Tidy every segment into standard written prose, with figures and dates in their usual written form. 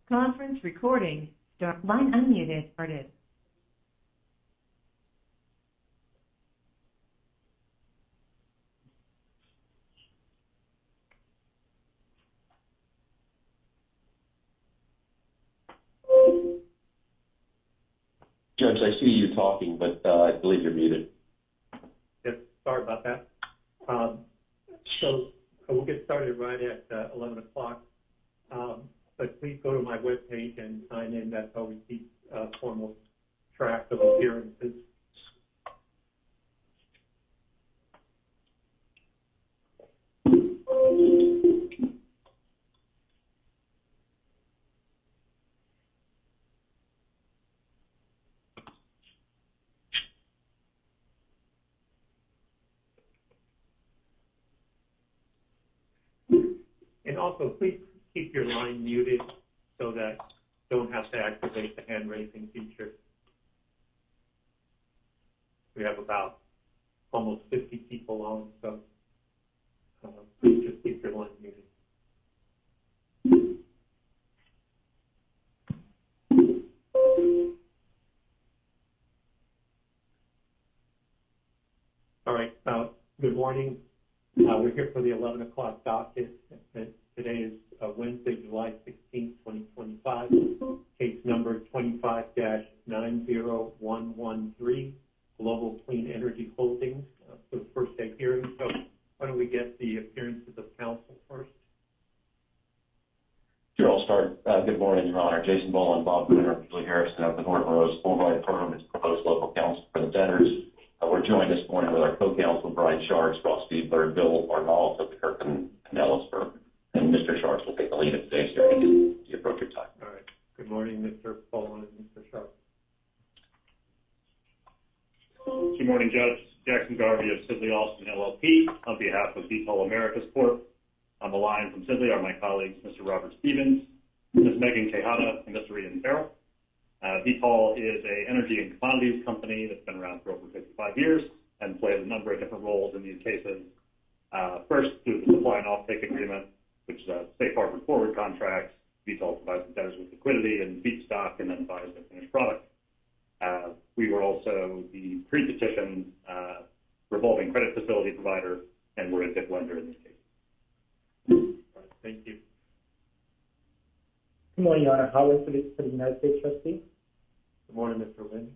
Conference recording. Start. Line unmuted. Started. Judge, I see you talking, but I believe you're muted. Yes, sorry about that. So we'll get started right at 11 o'clock. But please go to my webpage and sign in. That's how we keep formal track of appearances. And also, please keep your line muted so that you don't have to activate the hand raising feature. We have about almost 50 people on, so please just keep your line muted. All right, good morning. We're here for the 11 o'clock docket. Today is Wednesday, July 16, 2025. Case number 25-90113, Global Clean Energy Holdings, for the first day hearing. So why don't we get the appearances of counsel first? Sure, I'll start. Good morning, Your Honor. Jason Boland, Bob Booner, Julie Harrison of the Northern Rose Fulbright Program is proposed local counsel for the debtors. We're joined this morning with our co-counsel, Brian Sharks, Ross Fiedler, and Bill Arnall of the Kirkland and Ellisburg. And Mr. Sharks will take the lead at today's hearing at the appropriate time. All right. Good morning, Mr. Boland and Mr. Sharks. Good morning, Judge. Jackson Garvey of Sidley Austin LLP on behalf of VTOL Americas Corp. On the line from Sidley are my colleagues, Mr. Robert Stevens, Ms. Megan Quijada, and Mr. Ian Farrell. VTOL is an energy and commodities company that's been around for over 55 years and plays a number of different roles in these cases. First, through the supply and offtake agreement, which is a safe harbor forward contract. VTOL provides the debtors with liquidity and feedstock and then buys the finished product. We were also the pre-petition revolving credit facility provider, and we're a DIP lender in this case. Right, thank you. Good morning, Your Honor. Howard for the United States Trustee. Good morning, Mr. Lynn.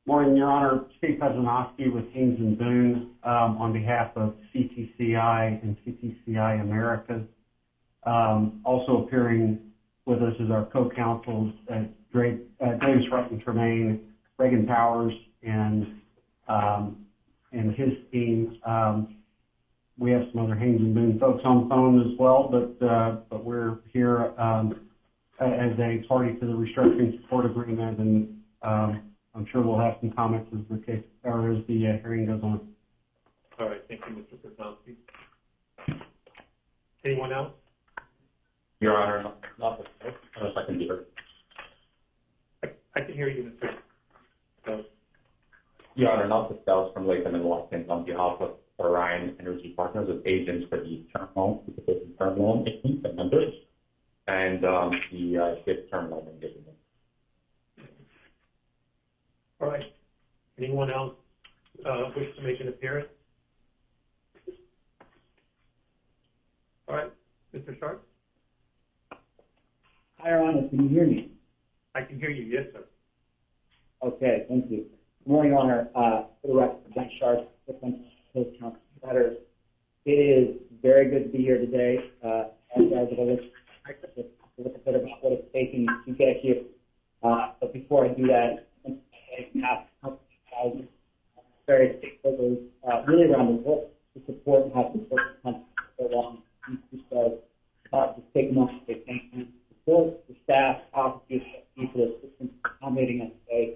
Morning, Your Honor. Steve Pesanowski with Haynes and Boone on behalf of CTCI and CTCI Americas. Also appearing with us is our co-counsels, Davis Wright and Tremaine, Reagan Powers, and his team. We have some other Haynes and Boone folks on the phone as well, but we're here as a party to the restructuring support agreement, and I'm sure we'll have some comments as the case or as the hearing goes on. All right, thank you, Mr. Pesanowski. Anyone else? Your Honor, not unless I can hear. I can hear you, Mr. So, Your Honor, not the Scouts from Latham and Watkins on behalf of Orion Energy Partners as agents for the term loan, the term loan issuance and members, and the SHIP term loan engagement. all right. Anyone else wish to make an appearance? All right, Mr. Sharp? Hi, Your Honor. Can you hear me? I can hear you, yes, sir. Okay, thank you. Good morning, Your Honor. For the record, Brent Sharp, counsel debtors. It is very good to be here today. As you guys have always a little bit about what it's taking to get here. But before I do that, I have various stakeholders really around the world to support and have support the country for so long. So just take a moment to say thank you. Support the staff, officers, people, assistants for accommodating us today.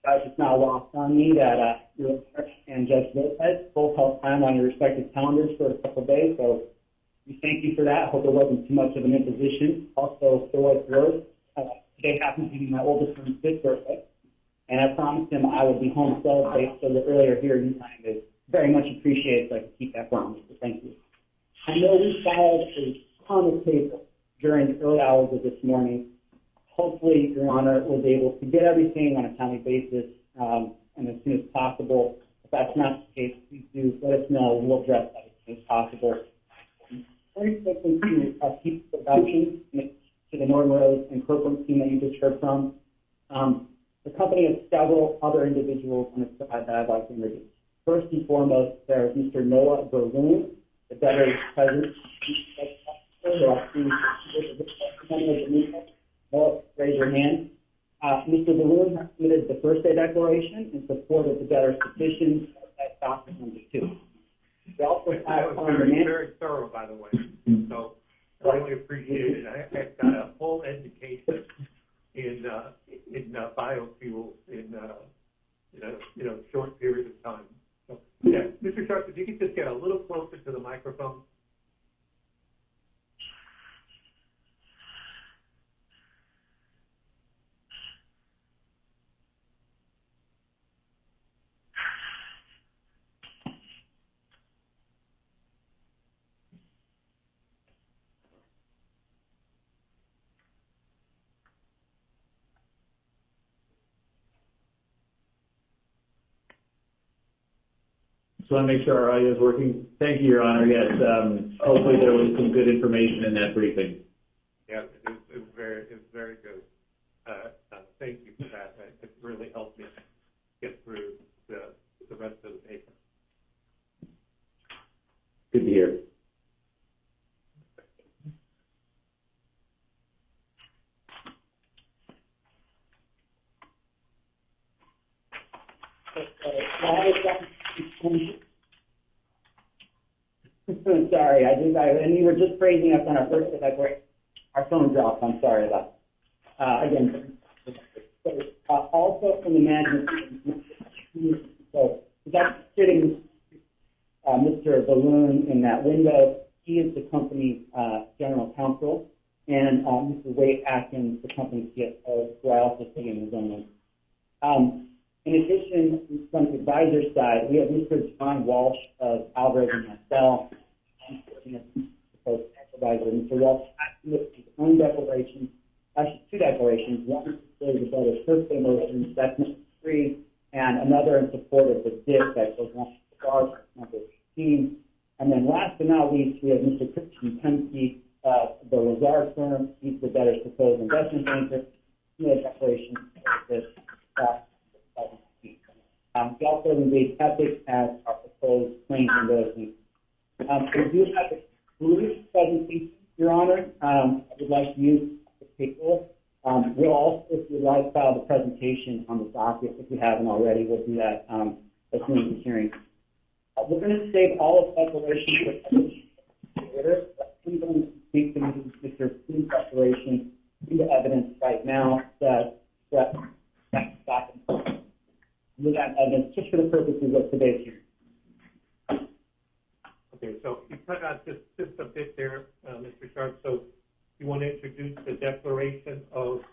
Guys, it's not lost on me that you and Judge Lopez both held time on your respective calendars for a couple of days, so we thank you for that. Hope there wasn't too much of an imposition. Also, for what it's worth, today happens to be my oldest son's 5th birthday, and I promised him I would be home to celebrate, so the earlier hearing time is very much appreciated, so I can keep that promise, so thank you. I know we filed a on the table during the early hours of this morning. Hopefully, Your Honor was able to get everything on a timely basis and as soon as possible. If that's not the case, please do let us know. We'll address that as soon as possible. Very quickly to keep production to the Northern Rose and Kirkland team that you just heard from. The company has several other individuals on its side that I'd like to introduce. First and foremost, there is Mr. Noah Berloon, the debtor's president. Raise your hand. Mr. Berloon has submitted the first day declaration in support of the debtor's petition at docket number 2. We also have very thorough, by the way. So I really appreciate it. I've got a full education in biofuels in short period of time. So, yeah, Mr. Sharp, if you could just get a little closer to the microphone. Just want to make sure our audio is working. Thank you, Your Honor. Yes, hopefully there was some good information in that briefing. Yeah, it was very good. Thank you for that. It really helped me get through the rest of the paper. Good to hear. Sorry, and you were just praising us on our first day declaration. Our phone dropped. I'm sorry about that. Again, also from the management team, so that's sitting Mr. Balloon in that window. He is the company's general counsel, and Mr. Wade Atkins, the company's CFO, who I also see in the room. In addition, from the advisor side, we have Mr. John Walsh of Alvarez and Marcel, advisor. Mr. Walsh has his own declaration, actually 2 declarations. One is for the debtor's first day motion, that's number 3, and another in support of the DIP that goes on to charge number 18. And then last but not least, we have Mr. Christian Temke of the Lazard firm. He's the debtor's proposed investment banker. He has declaration of this. We also engage Epic as our proposed claims endorsement. We do have a brief presentation, Your Honor. I would like to use the paper. We'll also, if you'd like, file the presentation on the docket. If we haven't already, we'll do that as soon as the hearing. We're going to save all of declarations for later. I'm going to speak to Mr. Foo's declaration into evidence right now that with that evidence just for the purposes of today's hearing. Okay, so you cut out just a bit there, Mr. Sharp. So you want to introduce the declaration of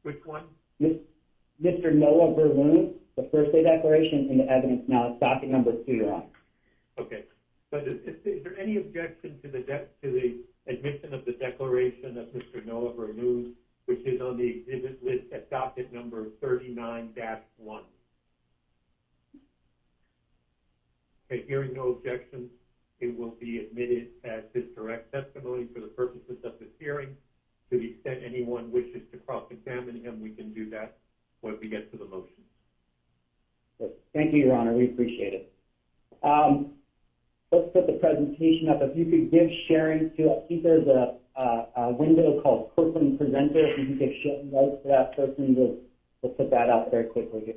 which one? Mr. Noah Berloon, the first day declaration in the evidence now. It's docket number 2, Your Honor. Okay. But is there any objection to the admission of the declaration of Mr. Noah Berloon, which is on the exhibit list at docket number 39-1? Okay, hearing no objections, it will be admitted as his direct testimony for the purposes of this hearing. To the extent anyone wishes to cross-examine him, we can do that when we get to the motion. Thank you, Your Honor. We appreciate it. Let's put the presentation up. If you could give sharing to, I think there's a window called Kirkland Presenter. If you could give sharing rights to that person, we'll put that out very quickly here.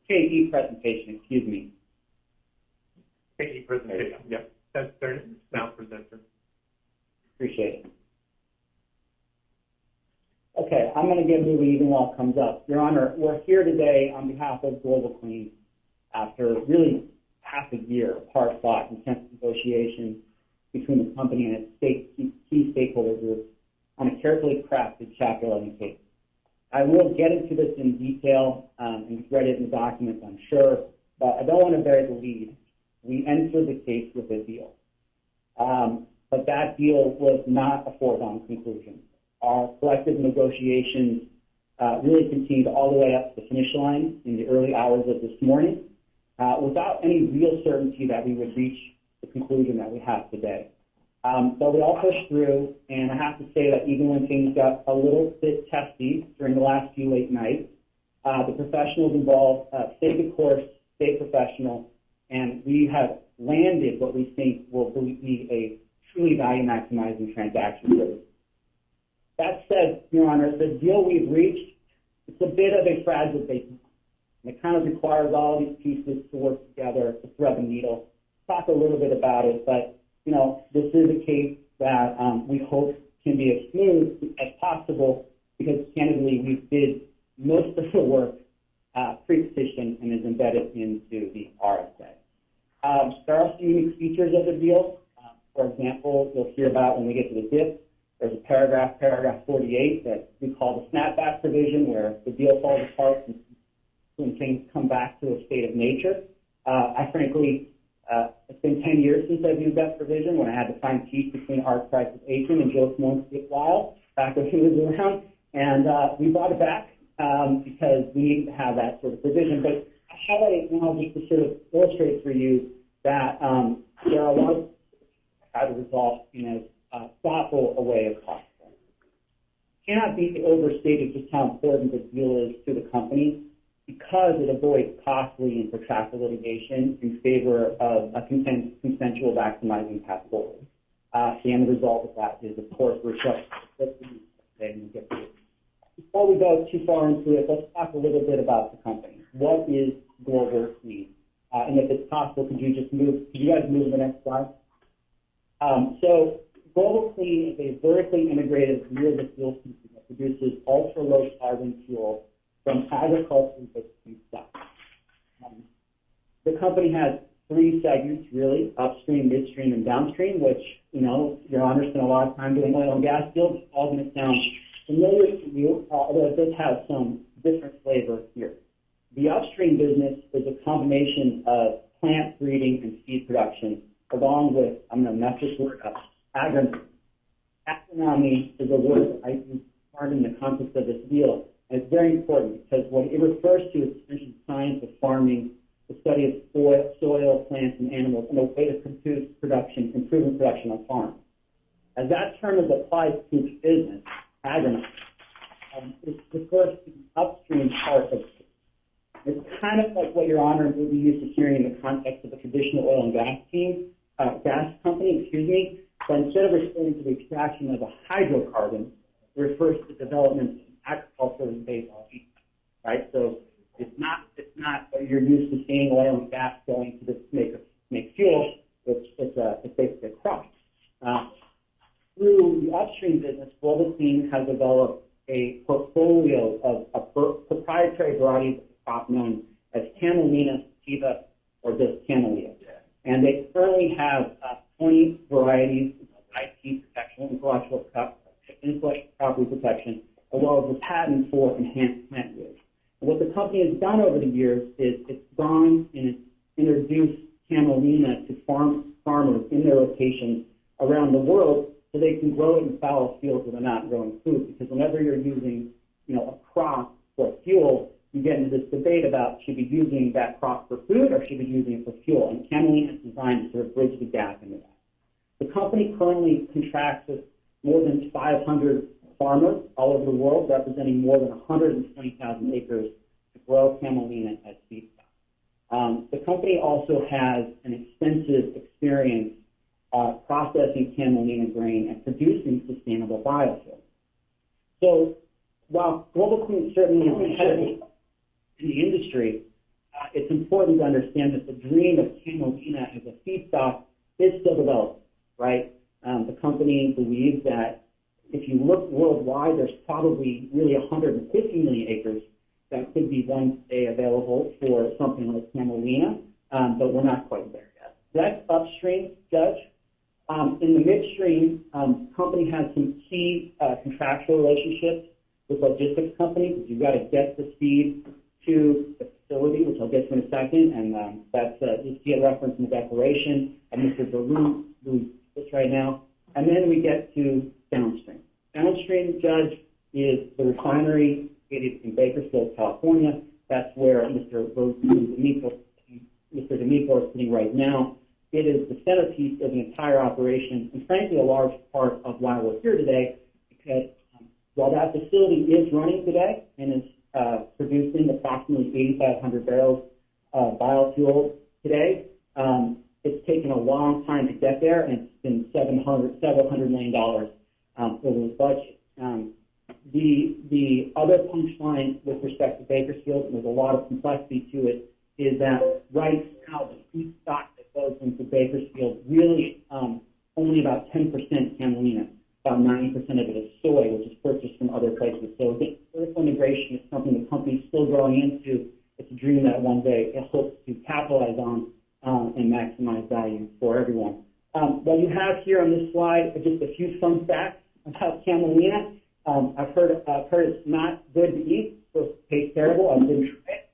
KE presentation, excuse me. KE presentation, yep. That's their now presenter. Appreciate it. Okay, I'm going to get moving even while it comes up. Your Honor, we're here today on behalf of Global Clean after really half a year of hard-fought, intense negotiations between the company and its key stakeholder groups on a carefully crafted Chapter 11 case. I will get into this in detail, and you've read it in the documents, I'm sure, but I don't want to bury the lead. We entered the case with a deal. But that deal was not a foregone conclusion. Our collective negotiations really continued all the way up to the finish line in the early hours of this morning, without any real certainty that we would reach the conclusion that we have today. But we all pushed through, and I have to say that even when things got a little bit testy during the last few late nights, the professionals involved stayed the course, stayed professional, and we have landed what we think will be a truly value-maximizing transaction for us. That said, Your Honor, the deal we've reached, it's a bit of a fragile basis. And it kind of requires all these pieces to work together to thread the needle. Talk a little bit about it, but you know, this is a case that we hope can be as smooth as possible because, candidly, we did most of the work pre-petition and is embedded into the RSA. There are some unique features of the deal. For example, you'll hear about when we get to the dip, there's a paragraph 48, that we call the snapback provision, where the deal falls apart when things come back to a state of nature. I frankly, it's been 10 years since I've used that provision when I had to find peace between Art Price's agent and Joe Simone's while back when he was around. And we brought it back because we need to have that sort of provision. But I highlight it now just to sort of illustrate for you that there are a lot of how to resolve in as thoughtful a way as possible. It cannot be overstated just how important this deal is to the company because it avoids costly and protracted litigation in favor of a consensual maximizing path forward. The end result of that is, of course, we're just before we go too far into it, let's talk a little bit about the company. What is Global Clean? And if it's possible, could you guys move to the next slide? So Global Clean is a vertically integrated renewable fuel company that produces ultra-low carbon fuel from agricultural-based feedstock. The company has three segments, really: upstream, midstream, and downstream, which, you know, Your Honor spent a lot of time doing oil and gas deals. It's all going to sound familiar to you, although it does have some different flavor here. The upstream business is a combination of plant breeding and seed production, along with, I'm going to mess this word up, agronomy. Agronomy is a word I use in the context of this deal. And it's very important because what it refers to is the science of farming, the study of soil, plants, and animals, and a way to produce production, improving production on farms. As that term is applied to business, agronomy, it refers to the upstream part of it. It's kind of like what Your Honor would be used to hearing in the context of a traditional oil and gas company, but instead of referring to the extraction of a hydrocarbon, it refers to the development of agriculturally based feed, right? So it's not what you're used to seeing oil and gas going to make fuel. It's basically a crop. Through the upstream business, Global Clean has developed a portfolio of proprietary varieties of crop known as Camelina sativa or just Camellia. And they currently have 20 varieties of IP protection, intellectual property protection, as well as a patent for enhanced plant yield. What the company has done over the years is it's gone and it's introduced Camelina to farmers in their locations around the world so they can grow it in fallow fields where they're not growing food. Because whenever you're using, a crop for fuel, you get into this debate about should we be using that crop for food or should we be using it for fuel. And Camelina is designed to sort of bridge the gap into that. The company currently contracts with more than 500 farmers all over the world, representing more than 120,000 acres to grow Camelina as feedstock. The company also has an extensive experience processing Camelina grain and producing sustainable biofuels. So while Global Clean certainly is ahead in the industry, it's important to understand that the dream of Camelina as a feedstock is still developing, right? The company believes that if you look worldwide, there's probably really 150 million acres that could be one day available for something like Camelina, but we're not quite there yet. That's upstream, Judge. In the midstream, company has some key contractual relationships with logistics companies. You've got to get the seed to the facility, which I'll get to in a second, and that's you see a reference in the declaration of Mr. Baru, who is right now. And then we get to downstream. Downstream, Judge, is the refinery located in Bakersfield, California. That's where Mr. D'Amico is sitting right now. It is the centerpiece of the entire operation, and frankly, a large part of why we're here today, because while that facility is running today and is producing approximately 8,500 barrels of biofuel today, it's taken a long time to get there, and it's been several hundred million dollars over the budget. The other punchline with respect to Bakersfield, and there's a lot of complexity to it, is that right now the feedstock that goes into Bakersfield really only about 10% camelina. About 90% of it is soy, which is purchased from other places. So vertical integration is something the company's still growing into. It's a dream that one day it hopes to capitalize on and maximize value for everyone. What you have here on this slide are just a few fun facts about camelina. I've heard it's not good to eat, so it tastes terrible. I didn't try it.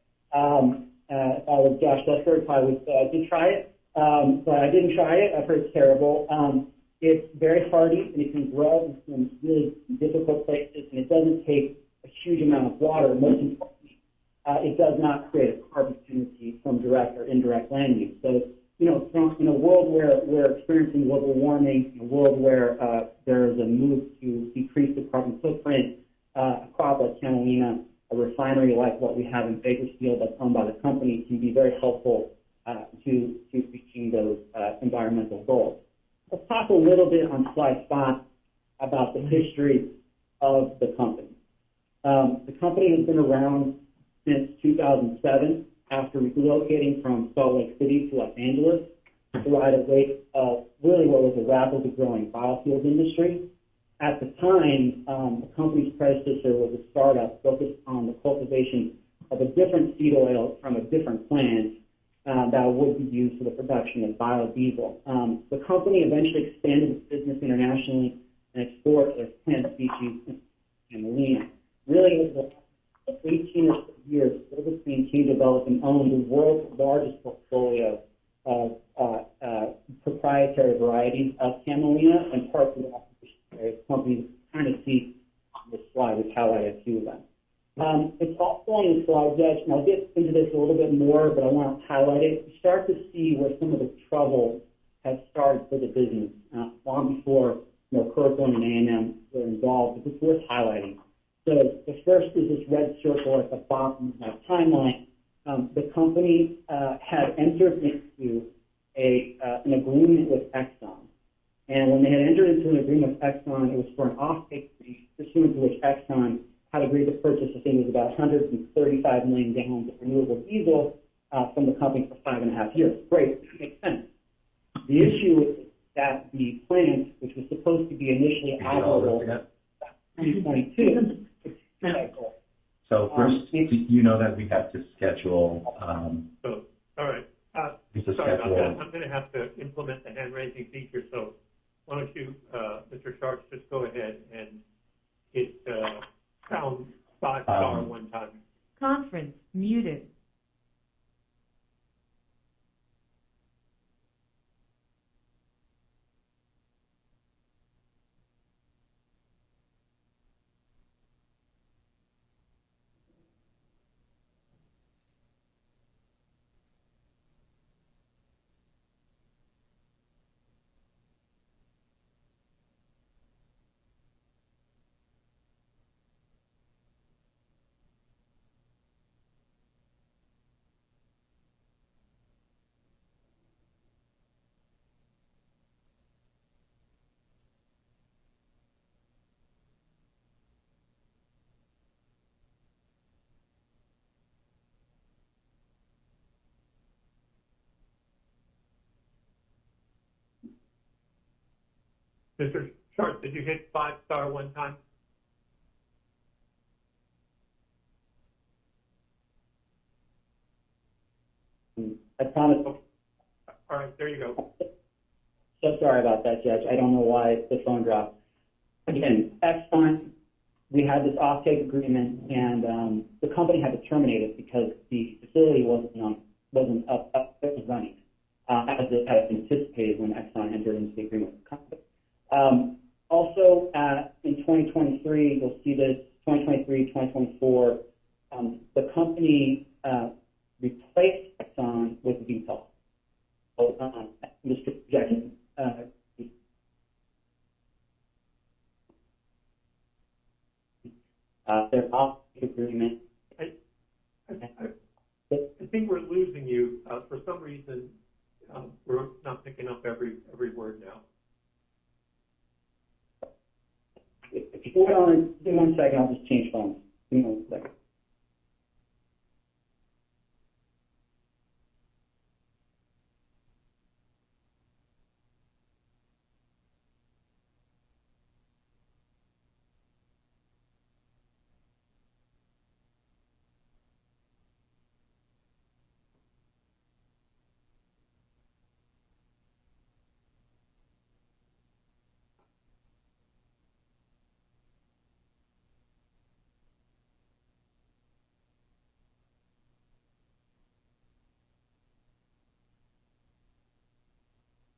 If I was Josh Leffert, I did try it, but I didn't try it. I've heard it's terrible. It's very hardy, and it can grow in really difficult places, and it doesn't take a huge amount of water. Most importantly, it does not create a carbon penalty from direct or indirect land use. So, in a world where we're experiencing global warming, in a world where there is a move to decrease the carbon footprint, a crop like camelina, a refinery like what we have in Bakersfield that's owned by the company can be very helpful to reaching those environmental goals. Let's talk a little bit on slide 5 about the history of the company. The company has been around since 2007 after relocating from Salt Lake City to Los Angeles to ride a wave of really what was a rapidly growing biofuels industry. At the time, the company's predecessor was a startup focused on the cultivation of a different seed oil from a different plant that would be used for the production of biodiesel. The company eventually expanded its business internationally and explored other plant species and marine. Really, over the last 18 or so years, Silver Screen team developed and owned the world's largest portfolio of proprietary varieties of camelina, and parts of the companies kind of see on this slide, which highlighted a few of them. It's also on the slide, Judge, and I'll get into this a little bit more, but I want to highlight it. You start to see where some of the trouble has started for the business long before Kirkland and A&M were involved, but it's worth highlighting. So the first is this red circle at the bottom of that timeline. The company had entered into an agreement with Exxon. And when they had entered into an agreement with Exxon, it was for an offtake pursuant to which Exxon had agreed to purchase, I think it was about 135 million gallons of renewable diesel from the company for 5.5 years. Great, makes sense. The issue is that the plant, which was supposed to be initially operable in 2022, so first, you know that we have to schedule. All right. Sorry about that. I'm going to have to implement the hand-raising feature, so why don't you, Mr. Sharps, just go ahead and hit pound 5 * one time. Conference muted. Mr. Sharp, did you hit 5 * one time? I promise. All right, there you go. So sorry about that, Judge. I don't know why the phone dropped. Again, Exxon we had this offtake agreement, and the company had to terminate it because the facility wasn't up and running as it had anticipated when Exxon entered into the agreement with the company. Also, in 2023, you'll see this 2023, 2024, the company replaced Exxon with Vitol. So, Mr. Jackson, their offtake agreement. I think we're losing you. For some reason, we're not picking up every word now. If you hold on, give me 1 second, I'll just change phones. Give me 1 second.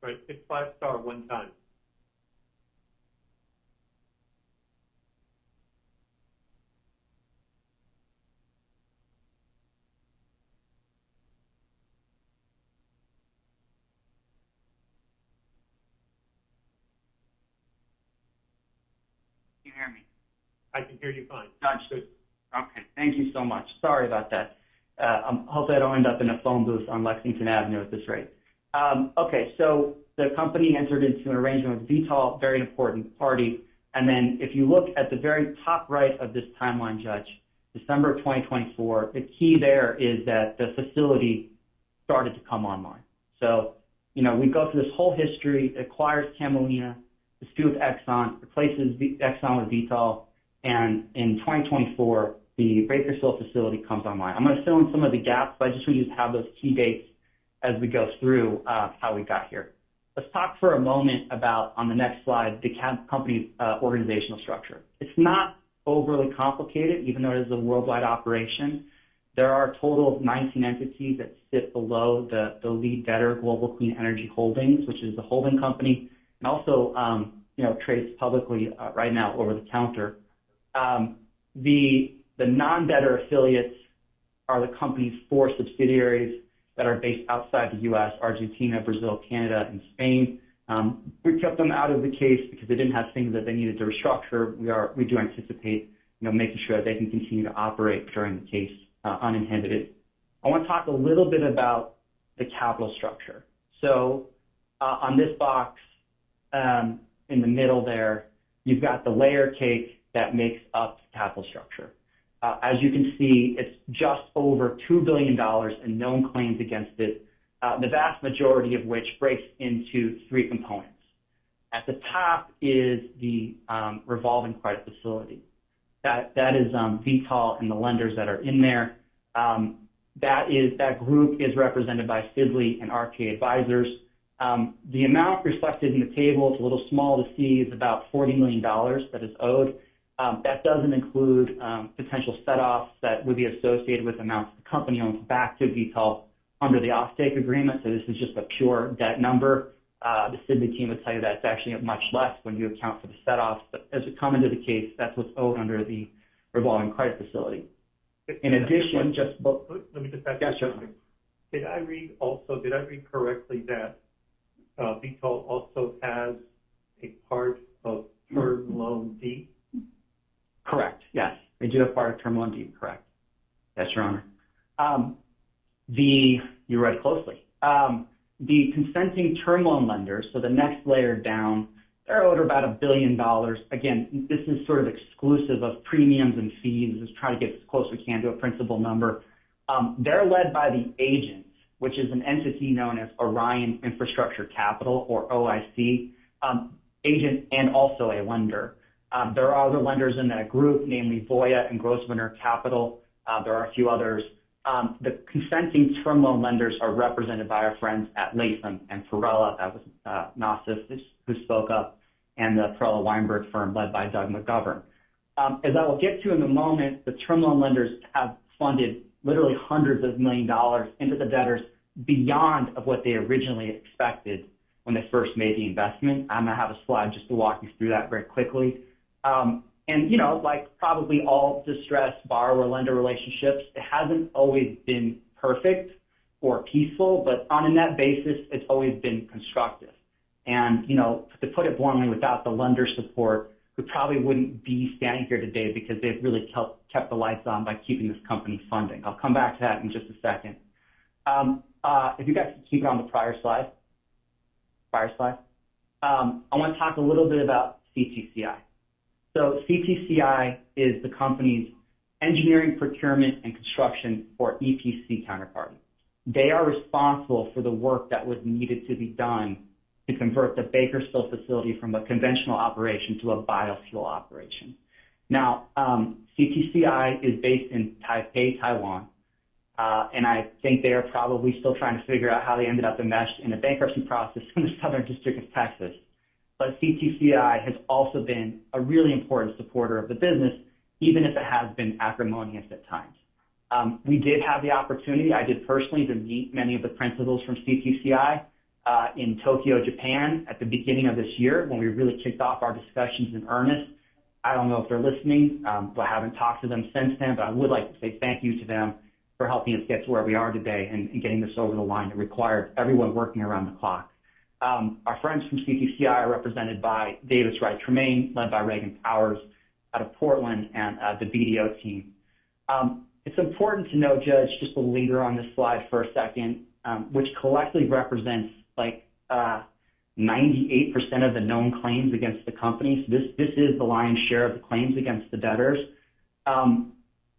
Right, hit 5-star 1 time. Can you hear me? I can hear you fine. Judge. Good. Okay, thank you so much. Sorry about that. Hopefully I don't end up in a phone booth on Lexington Avenue at this rate. Okay, so the company entered into an arrangement with Vitol, very important party. And then if you look at the very top right of this timeline, Judge, December of 2024, the key there is that the facility started to come online. So, you know, we go through this whole history, acquires Camelina, dispute with Exxon, replaces Exxon with Vitol, and in 2024, the Bakersfield facility comes online. I'm going to fill in some of the gaps, but I just want you to have those key dates as we go through how we got here. Let's talk for a moment about, on the next slide, the company's organizational structure. It's not overly complicated, even though it is a worldwide operation. There are a total of 19 entities that sit below the lead debtor, Global Clean Energy Holdings, which is the holding company, and also trades publicly right now over the counter. The non-debtor affiliates are the company's 4 subsidiaries that are based outside the U.S., Argentina, Brazil, Canada, and Spain. We kept them out of the case because they didn't have things that they needed to restructure. We do anticipate, making sure that they can continue to operate during the case uninhibited. I want to talk a little bit about the capital structure. So on this box in the middle there, you've got the layer cake that makes up the capital structure. As you can see, it's just over $2 billion in known claims against it, the vast majority of which breaks into 3 components. At the top is the revolving credit facility. That is Vitol and the lenders that are in there. That group is represented by Sidley and RK Advisors. The amount reflected in the table, it's a little small to see, is about $40 million that is owed. That doesn't include potential set-offs that would be associated with amounts the company owns back to Vitol under the offtake agreement. So this is just a pure debt number. The Sidley team would tell you that it's actually much less when you account for the set-offs. But as we come into the case, that's what's owed under the revolving credit facility. In addition, let me just ask you something. Did I read correctly that Vitol also has a part of term loan D? Correct. Yes, they do have part of term loan D. Correct. Yes, Your Honor. You read closely. The consenting term loan lenders, so the next layer down, they're owed about $1 billion. Again, this is sort of exclusive of premiums and fees. Let's try to get as close as we can to a principal number. They're led by the agents, which is an entity known as Orion Infrastructure Capital, or OIC, agent and also a lender. There are other lenders in that group, namely Voya and Grosvenor Capital. There are a few others. The consenting term loan lenders are represented by our friends at Latham and Perella. That was Nassif who spoke up, and the Perella Weinberg firm led by Doug McGovern. As I will get to in a moment, the term loan lenders have funded literally hundreds of $1 million into the debtors beyond of what they originally expected when they first made the investment. I'm going to have a slide just to walk you through that very quickly. And, you know, like probably all distressed borrower-lender relationships, it hasn't always been perfect or peaceful, but on a net basis, it's always been constructive. And, you know, to put it bluntly, without the lender support, we probably wouldn't be standing here today because they've really kept the lights on by keeping this company funding. I'll come back to that in just a second. If you guys can keep it on the prior slide. I want to talk a little bit about CTCI. So CTCI is the company's engineering, procurement, and construction or EPC counterparty. They are responsible for the work that was needed to be done to convert the Bakersfield facility from a conventional operation to a biofuel operation. Now, CTCI is based in Taipei, Taiwan, and I think they are probably still trying to figure out how they ended up enmeshed in a bankruptcy process in the Southern District of Texas. But CTCI has also been a really important supporter of the business, even if it has been acrimonious at times. We did have the opportunity, I did personally, to meet many of the principals from CTCI in Tokyo, Japan at the beginning of this year when we really kicked off our discussions in earnest. I don't know if they're listening, but I haven't talked to them since then, but I would like to say thank you to them for helping us get to where we are today and getting this over the line. It required everyone working around the clock. Our friends from CTCI are represented by Davis Wright Tremaine, led by Reagan Powers out of Portland, and the BDO team. It's important to know, Judge, just the leader on this slide for a second, which collectively represents like 98% of the known claims against the company. So this is the lion's share of the claims against the debtors.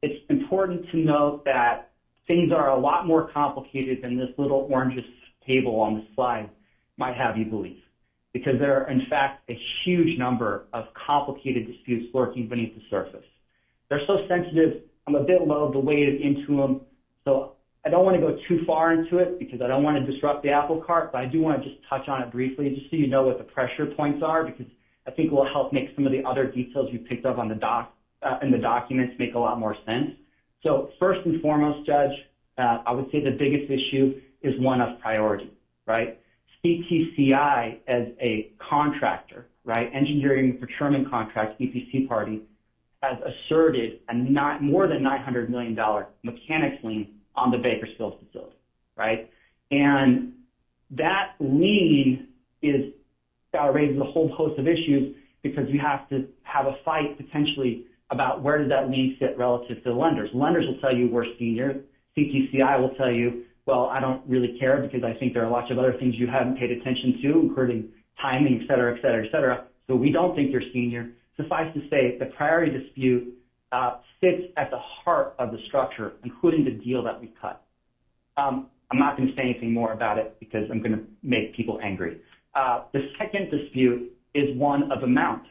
It's important to note that things are a lot more complicated than this little orange table on the slide might have you believe, because there are, in fact, a huge number of complicated disputes lurking beneath the surface. They're so sensitive, I'm a bit loath to wade into them, so I don't want to go too far into it because I don't want to disrupt the apple cart, but I do want to just touch on it briefly just so you know what the pressure points are, because I think it will help make some of the other details you picked up on the in the documents make a lot more sense. So first and foremost, Judge, I would say the biggest issue is one of priority, right? CTCI as a contractor, right, engineering procurement contract, EPC party, has asserted a more than $900 million mechanics lien on the Bakersfield facility, right? And that lien raises a whole host of issues because you have to have a fight potentially about where does that lien sit relative to the lenders. Lenders will tell you we're senior. CTCI will tell you, well, I don't really care because I think there are lots of other things you haven't paid attention to, including timing, et cetera, et cetera, et cetera. So we don't think you're senior. Suffice to say, the priority dispute sits at the heart of the structure, including the deal that we cut. I'm not going to say anything more about it because I'm going to make people angry. The second dispute is one of amount,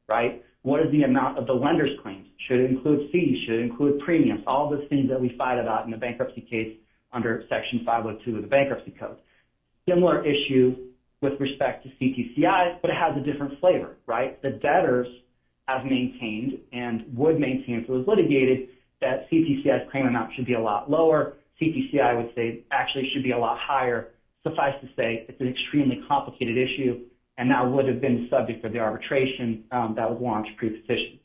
right? What is the amount of the lender's claims? Should it include fees? Should it include premiums? All those things that we fight about in the bankruptcy case under Section 502 of the Bankruptcy Code. Similar issue with respect to CTCI, but it has a different flavor, right? The debtors have maintained and would maintain if it was litigated that CTCI's claim amount should be a lot lower. CTCI would say actually should be a lot higher. Suffice to say, it's an extremely complicated issue, and that would have been the subject of the arbitration that was launched pre-petition.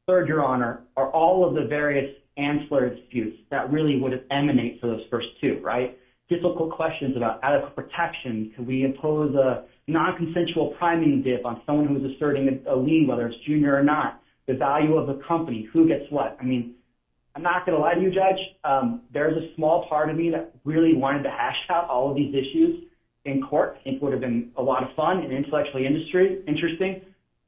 Third, Your Honor, are all of the various ancillary disputes that really would have emanate for those first two, right? Difficult questions about adequate protection. Could we impose a non-consensual priming dip on someone who's asserting a lien, whether it's junior or not? The value of the company, who gets what? I mean, I'm not going to lie to you, Judge. There's a small part of me that really wanted to hash out all of these issues in court. I think it would have been a lot of fun and intellectually interesting.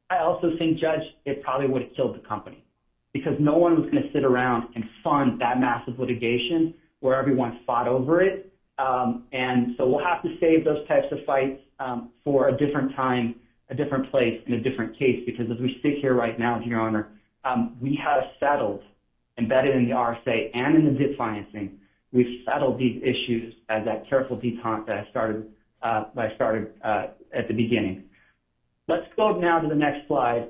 I also think, Judge, it probably would have killed the company because no one was going to sit around and fund that massive litigation where everyone fought over it. And so we'll have to save those types of fights for a different time, a different place, and a different case, because as we sit here right now, Your Honor, we have settled, embedded in the RSA and in the DIP financing, we've settled these issues as that careful detente that I started at the beginning. let's go now to the next slide.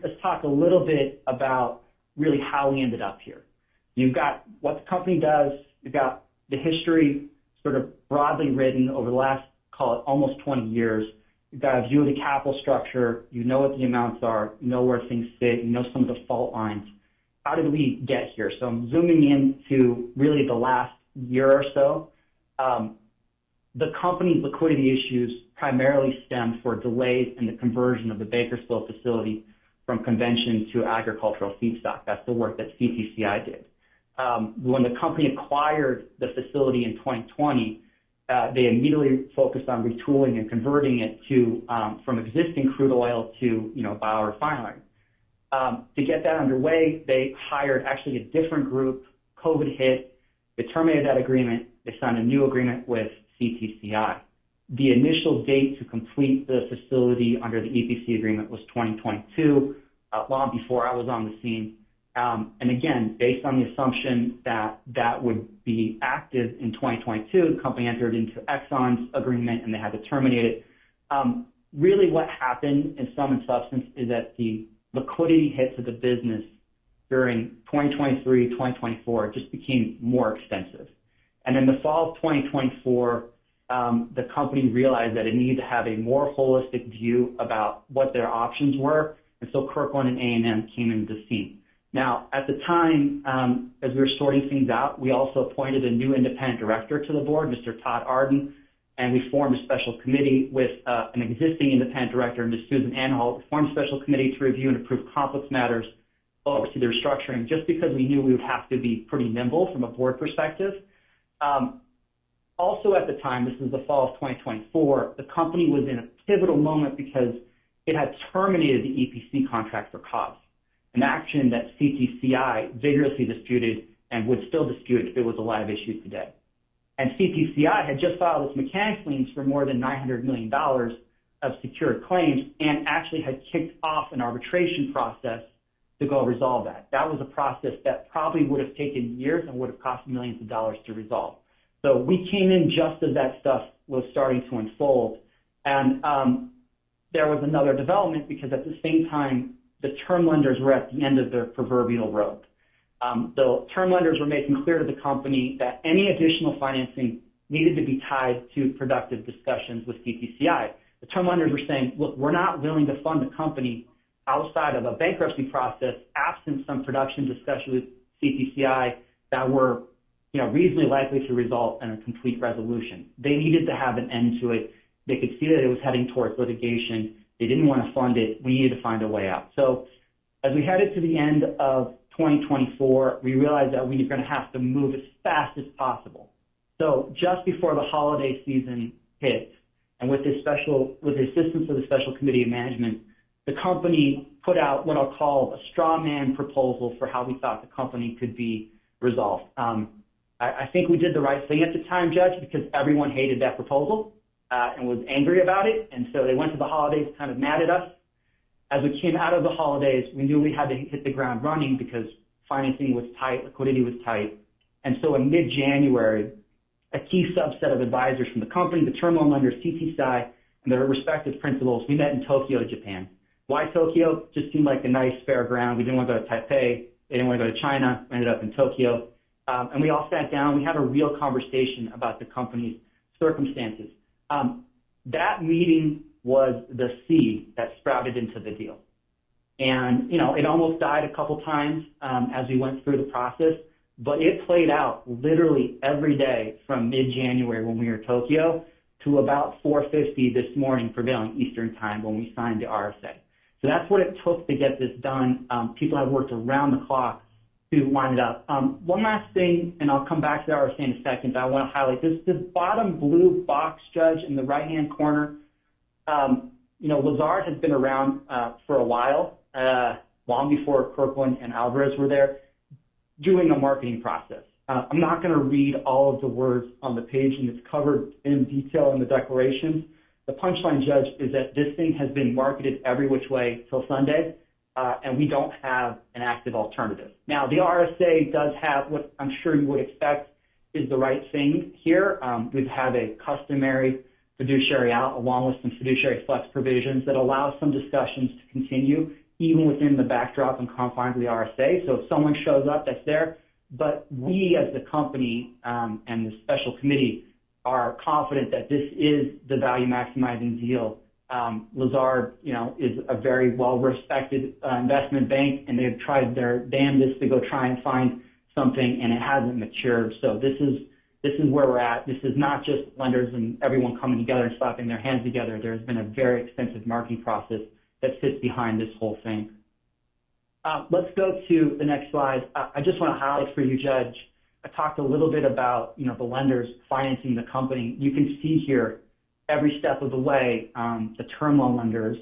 Let's talk a little bit about really how we ended up here. You've got what the company does. You've got the history sort of broadly written over the last, call it almost 20 years. You've got a view of the capital structure. You know what the amounts are. You know where things sit. You know some of the fault lines. How did we get here? So I'm zooming into really the last year or so. The company's liquidity issues primarily stemmed for delays in the conversion of the Bakersfield facility from convention to agricultural feedstock. That's the work that CTCI did. When the company acquired the facility in 2020, they immediately focused on retooling and converting it to from existing crude oil to biorefinery. To get that underway, they hired actually a different group. COVID hit. They terminated that agreement. They signed a new agreement with CTCI. The initial date to complete the facility under the EPC agreement was 2022, long before I was on the scene. And again, based on the assumption that that would be active in 2022, the company entered into Exxon's agreement and they had to terminate it. Really what happened in sum and substance is that the liquidity hit to the business during 2023, 2024 just became more extensive. And in the fall of 2024, the company realized that it needed to have a more holistic view about what their options were. And so Kirkland and A&M came into the scene. Now, at the time, as we were sorting things out, we also appointed a new independent director to the board, Mr. Todd Arden, and we formed a special committee with an existing independent director, Ms. Susan Anhalt. We formed a special committee to review and approve complex matters, oversee the restructuring, just because we knew we would have to be pretty nimble from a board perspective. Also at the time, this is the fall of 2024, the company was in a pivotal moment because it had terminated the EPC contract for cause, an action that CTCI vigorously disputed and would still dispute if it was a live issue today. And CTCI had just filed its mechanics liens for more than $900 million of secured claims and actually had kicked off an arbitration process to go resolve that. That was a process that probably would have taken years and would have cost millions of dollars to resolve. So we came in just as that stuff was starting to unfold. And there was another development because at the same time, the term lenders were at the end of their proverbial rope. The term lenders were making clear to the company that any additional financing needed to be tied to productive discussions with CTCI. The term lenders were saying, look, we're not willing to fund the company outside of a bankruptcy process absent some production discussion with CTCI that were reasonably likely to result in a complete resolution. They needed to have an end to it. They could see that it was heading towards litigation. They didn't want to fund it. We needed to find a way out. So as we headed to the end of 2024, we realized that we were going to have to move as fast as possible. So just before the holiday season hit, and with the assistance of the Special Committee of Management, the company put out what I'll call a straw man proposal for how we thought the company could be resolved. I think we did the right thing at the time, Judge, because everyone hated that proposal and was angry about it. And so they went to the holidays kind of mad at us. As we came out of the holidays, we knew we had to hit the ground running because financing was tight, liquidity was tight. And so in mid-January, a key subset of advisors from the company, the term loan lenders, CTCI, and their respective principals, we met in Tokyo, Japan. Why Tokyo? Just seemed like a nice fair ground. We didn't want to go to Taipei. They didn't want to go to China. We ended up in Tokyo. And we all sat down. We had a real conversation about the company's circumstances. That meeting was the seed that sprouted into the deal. And, it almost died a couple times as we went through the process, but it played out literally every day from mid-January when we were in Tokyo to about 4:50 this morning prevailing Eastern time when we signed the RSA. So that's what it took to get this done. People have worked around the clock to wind it up. One last thing, and I'll come back to the RSA in a second, but I want to highlight this bottom blue box, Judge, in the right-hand corner. Lazard has been around for a while, long before Kirkland and Alvarez were there, doing a marketing process. I'm not going to read all of the words on the page, and it's covered in detail in the declarations. The punchline, Judge, is that this thing has been marketed every which way till Sunday, and we don't have an active alternative. Now, the RSA does have what I'm sure you would expect is the right thing here. We have a customary fiduciary out, along with some fiduciary flex provisions that allow some discussions to continue, even within the backdrop and confines of the RSA. So if someone shows up, that's there. But we as the company and the special committee are confident that this is the value maximizing deal. Lazard, is a very well-respected investment bank, and they've tried their damnedest to go try and find something, and it hasn't matured. So this is where we're at. This is not just lenders and everyone coming together and slapping their hands together. There's been a very extensive marketing process that sits behind this whole thing. Let's go to the next slide. I just want to highlight for you, Judge, I talked a little bit about, the lenders financing the company. You can see here every step of the way, the term loan lenders,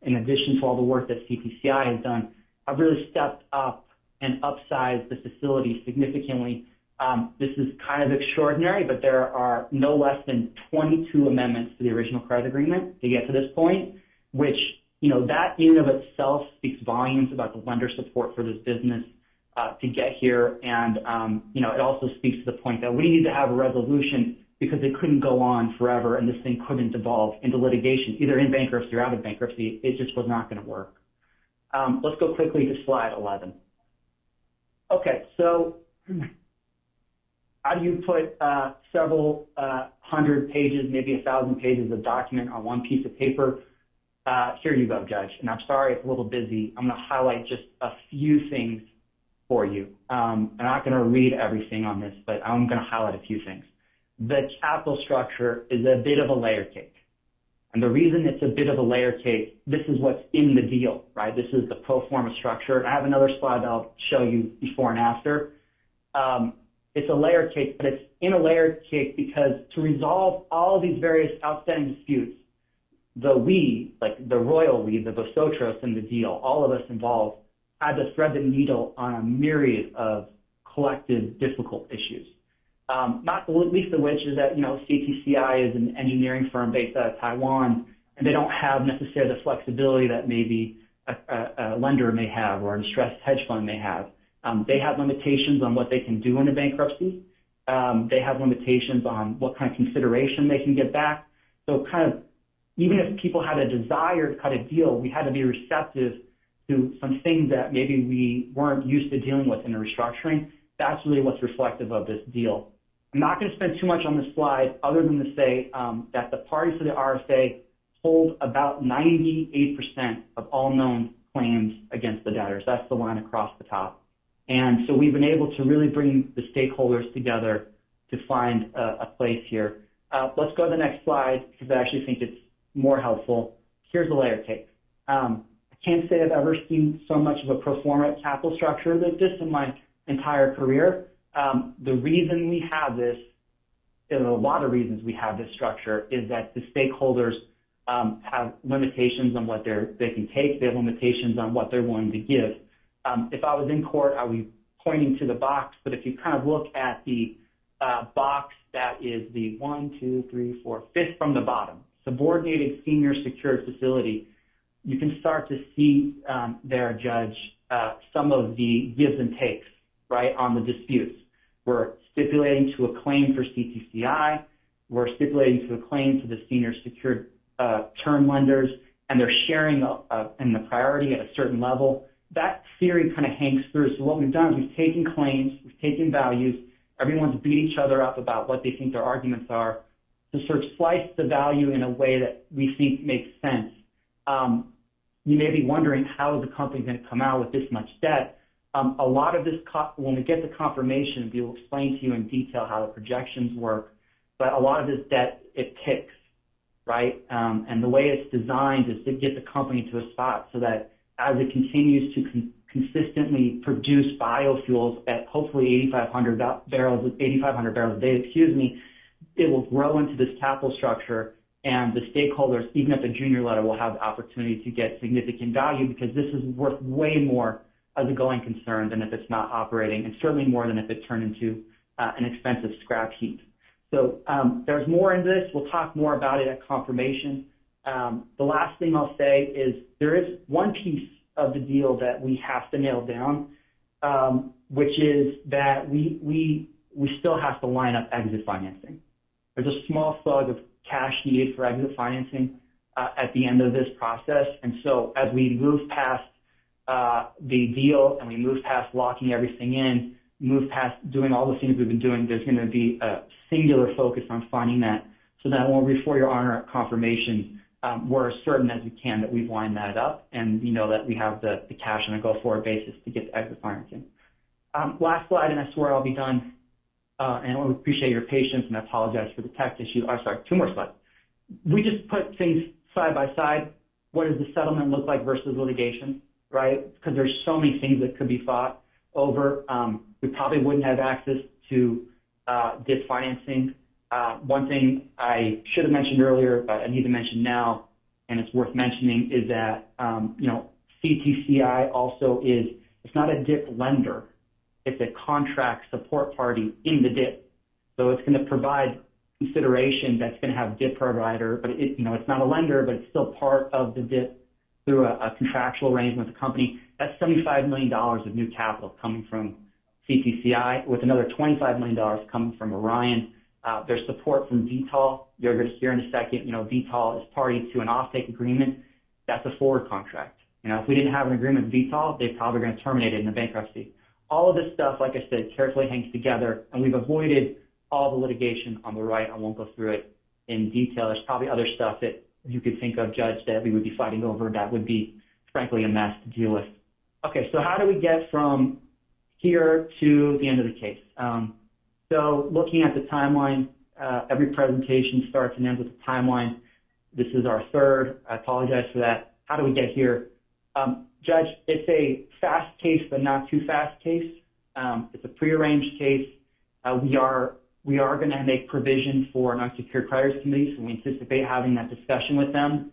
in addition to all the work that CTCI has done, have really stepped up and upsized the facility significantly. This is kind of extraordinary, but there are no less than 22 amendments to the original credit agreement to get to this point, which, that in and of itself speaks volumes about the lender support for this business to get here. And, it also speaks to the point that we need to have a resolution because it couldn't go on forever and this thing couldn't devolve into litigation, either in bankruptcy or out of bankruptcy. It just was not going to work. Let's go quickly to slide 11. Okay, so how do you put several hundred pages, maybe 1,000 pages of document on one piece of paper? Here you go, Judge. And I'm sorry it's a little busy. I'm going to highlight just a few things for you. I'm not going to read everything on this, but I'm going to highlight a few things. The capital structure is a bit of a layer cake. And the reason it's a bit of a layer cake, this is what's in the deal, right? This is the pro forma structure. And I have another slide that I'll show you before and after. It's a layer cake, but it's in a layer cake because to resolve all these various outstanding disputes, the we, like the royal we, the Vosotros in the deal, all of us involved, had to thread the needle on a myriad of collective difficult issues. Not the least of which is that, CTCI is an engineering firm based out of Taiwan, and they don't have necessarily the flexibility that maybe a lender may have or a distressed hedge fund may have. They have limitations on what they can do in a bankruptcy. They have limitations on what kind of consideration they can get back. So even if people had a desire to cut a deal, we had to be receptive to some things that maybe we weren't used to dealing with in a restructuring. That's really what's reflective of this deal. I'm not going to spend too much on this slide other than to say that the parties to the RSA hold about 98% of all known claims against the debtors. That's the line across the top. And so we've been able to really bring the stakeholders together to find a place here. Let's go to the next slide because I actually think it's more helpful. Here's the layer cake. I can't say I've ever seen so much of a pro forma capital structure like this in my entire career. The reason we have this, and a lot of reasons we have this structure, is that the stakeholders have limitations on what they can take. They have limitations on what they're willing to give. If I was in court, I would be pointing to the box, but if you kind of look at the box that is the 5th from the bottom, subordinated senior secured facility, you can start to see there, Judge, some of the gives and takes, right, on the disputes. We're stipulating to a claim for CTCI. We're stipulating to a claim to the senior secured term lenders, and they're sharing in the priority at a certain level. That theory kind of hangs through. So what we've done is we've taken claims, we've taken values, everyone's beat each other up about what they think their arguments are, to sort of slice the value in a way that we think makes sense. You may be wondering, how is the company going to come out with this much debt? A lot of this, when we get the confirmation, we'll explain to you in detail how the projections work, but a lot of this debt, it ticks, right? And the way it's designed is to get the company to a spot so that as it continues to consistently produce biofuels at hopefully 8,500 barrels a day, it will grow into this capital structure, and the stakeholders, even at the junior level, will have the opportunity to get significant value because this is worth way more as a going concern than if it's not operating, and certainly more than if it turned into an expensive scrap heap. So there's more in this. We'll talk more about it at confirmation. The last thing I'll say is there is one piece of the deal that we have to nail down, which is that we still have to line up exit financing. There's a small slug cash needed for exit financing at the end of this process. And so as we move past the deal and we move past locking everything in, move past doing all the things we've been doing, there's going to be a singular focus on finding that, so that when we're before your honor confirmation, we're as certain as we can that we've lined that up and we know that we have the cash on a go-forward basis to get the exit financing. Last slide, and I swear I'll be done. And I appreciate your patience, and I apologize for the text issue. I'm sorry, 2 more slides. We just put things side by side. What does the settlement look like versus litigation, right? Because there's so many things that could be fought over. We probably wouldn't have access to DIP financing. One thing I should have mentioned earlier, but I need to mention now, and it's worth mentioning, is that CTCI also it's not a DIP lender. It's a contract support party in the DIP. So it's going to provide consideration that's going to have DIP provider, but it's not a lender, but it's still part of the DIP through a contractual arrangement with the company. That's $75 million of new capital coming from CTCI, with another $25 million coming from Orion. There's support from VTOL. You're going to hear in a second, VTOL is party to an offtake agreement. That's a forward contract. If we didn't have an agreement with VTOL, they're probably going to terminate it in the bankruptcy. All of this stuff, like I said, carefully hangs together, and we've avoided all the litigation on the right. I won't go through it in detail. There's probably other stuff that you could think of, Judge, that we would be fighting over that would be, frankly, a mess to deal with. Okay, so how do we get from here to the end of the case? So looking at the timeline, every presentation starts and ends with a timeline. This is our third. I apologize for that. How do we get here? Judge, it's a fast case, but not too fast case. It's a prearranged case. We are going to make provision for an unsecured creditors committee, so we anticipate having that discussion with them.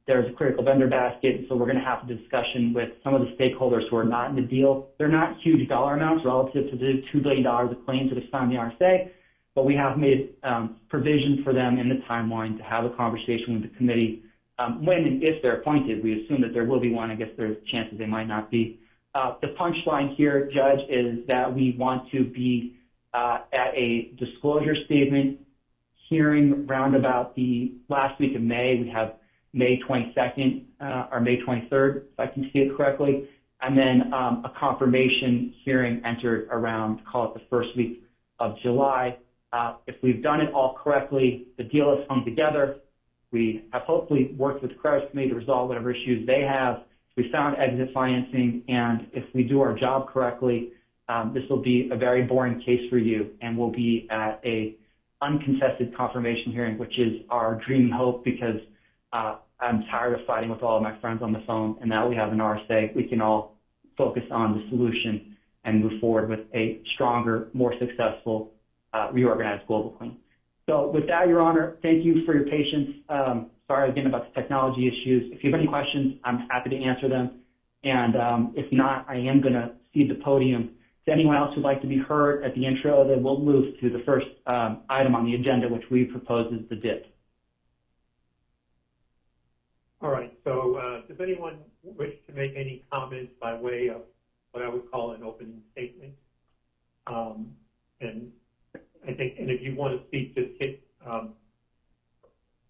There's a critical vendor basket, so we're going to have a discussion with some of the stakeholders who are not in the deal. They're not huge dollar amounts relative to the $2 billion of claims that have signed the RSA, but we have made provision for them in the timeline to have a conversation with the committee. When and if they're appointed, we assume that there will be one. I guess there's chances they might not be. The punchline here, Judge, is that we want to be at a disclosure statement hearing round about the last week of May. We have May 22nd or May 23rd, if I can see it correctly, and then a confirmation hearing entered around, call it the first week of July. If we've done it all correctly, the deal has hung together. We have hopefully worked with the creditors committee to resolve whatever issues they have. We found exit financing, and if we do our job correctly, this will be a very boring case for you, and we'll be at a uncontested confirmation hearing, which is our dream and hope, because I'm tired of fighting with all of my friends on the phone, and now we have an RSA. We can all focus on the solution and move forward with a stronger, more successful, reorganized global claim. So with that, Your Honor, thank you for your patience. Sorry again about the technology issues. If you have any questions, I'm happy to answer them. And if not, I am going to cede the podium to anyone else who'd like to be heard at the intro. Then we'll move to the first item on the agenda, which we propose is the DIP. All right, so does anyone wish to make any comments by way of what I would call an opening statement? And I think, and if you want to speak, just hit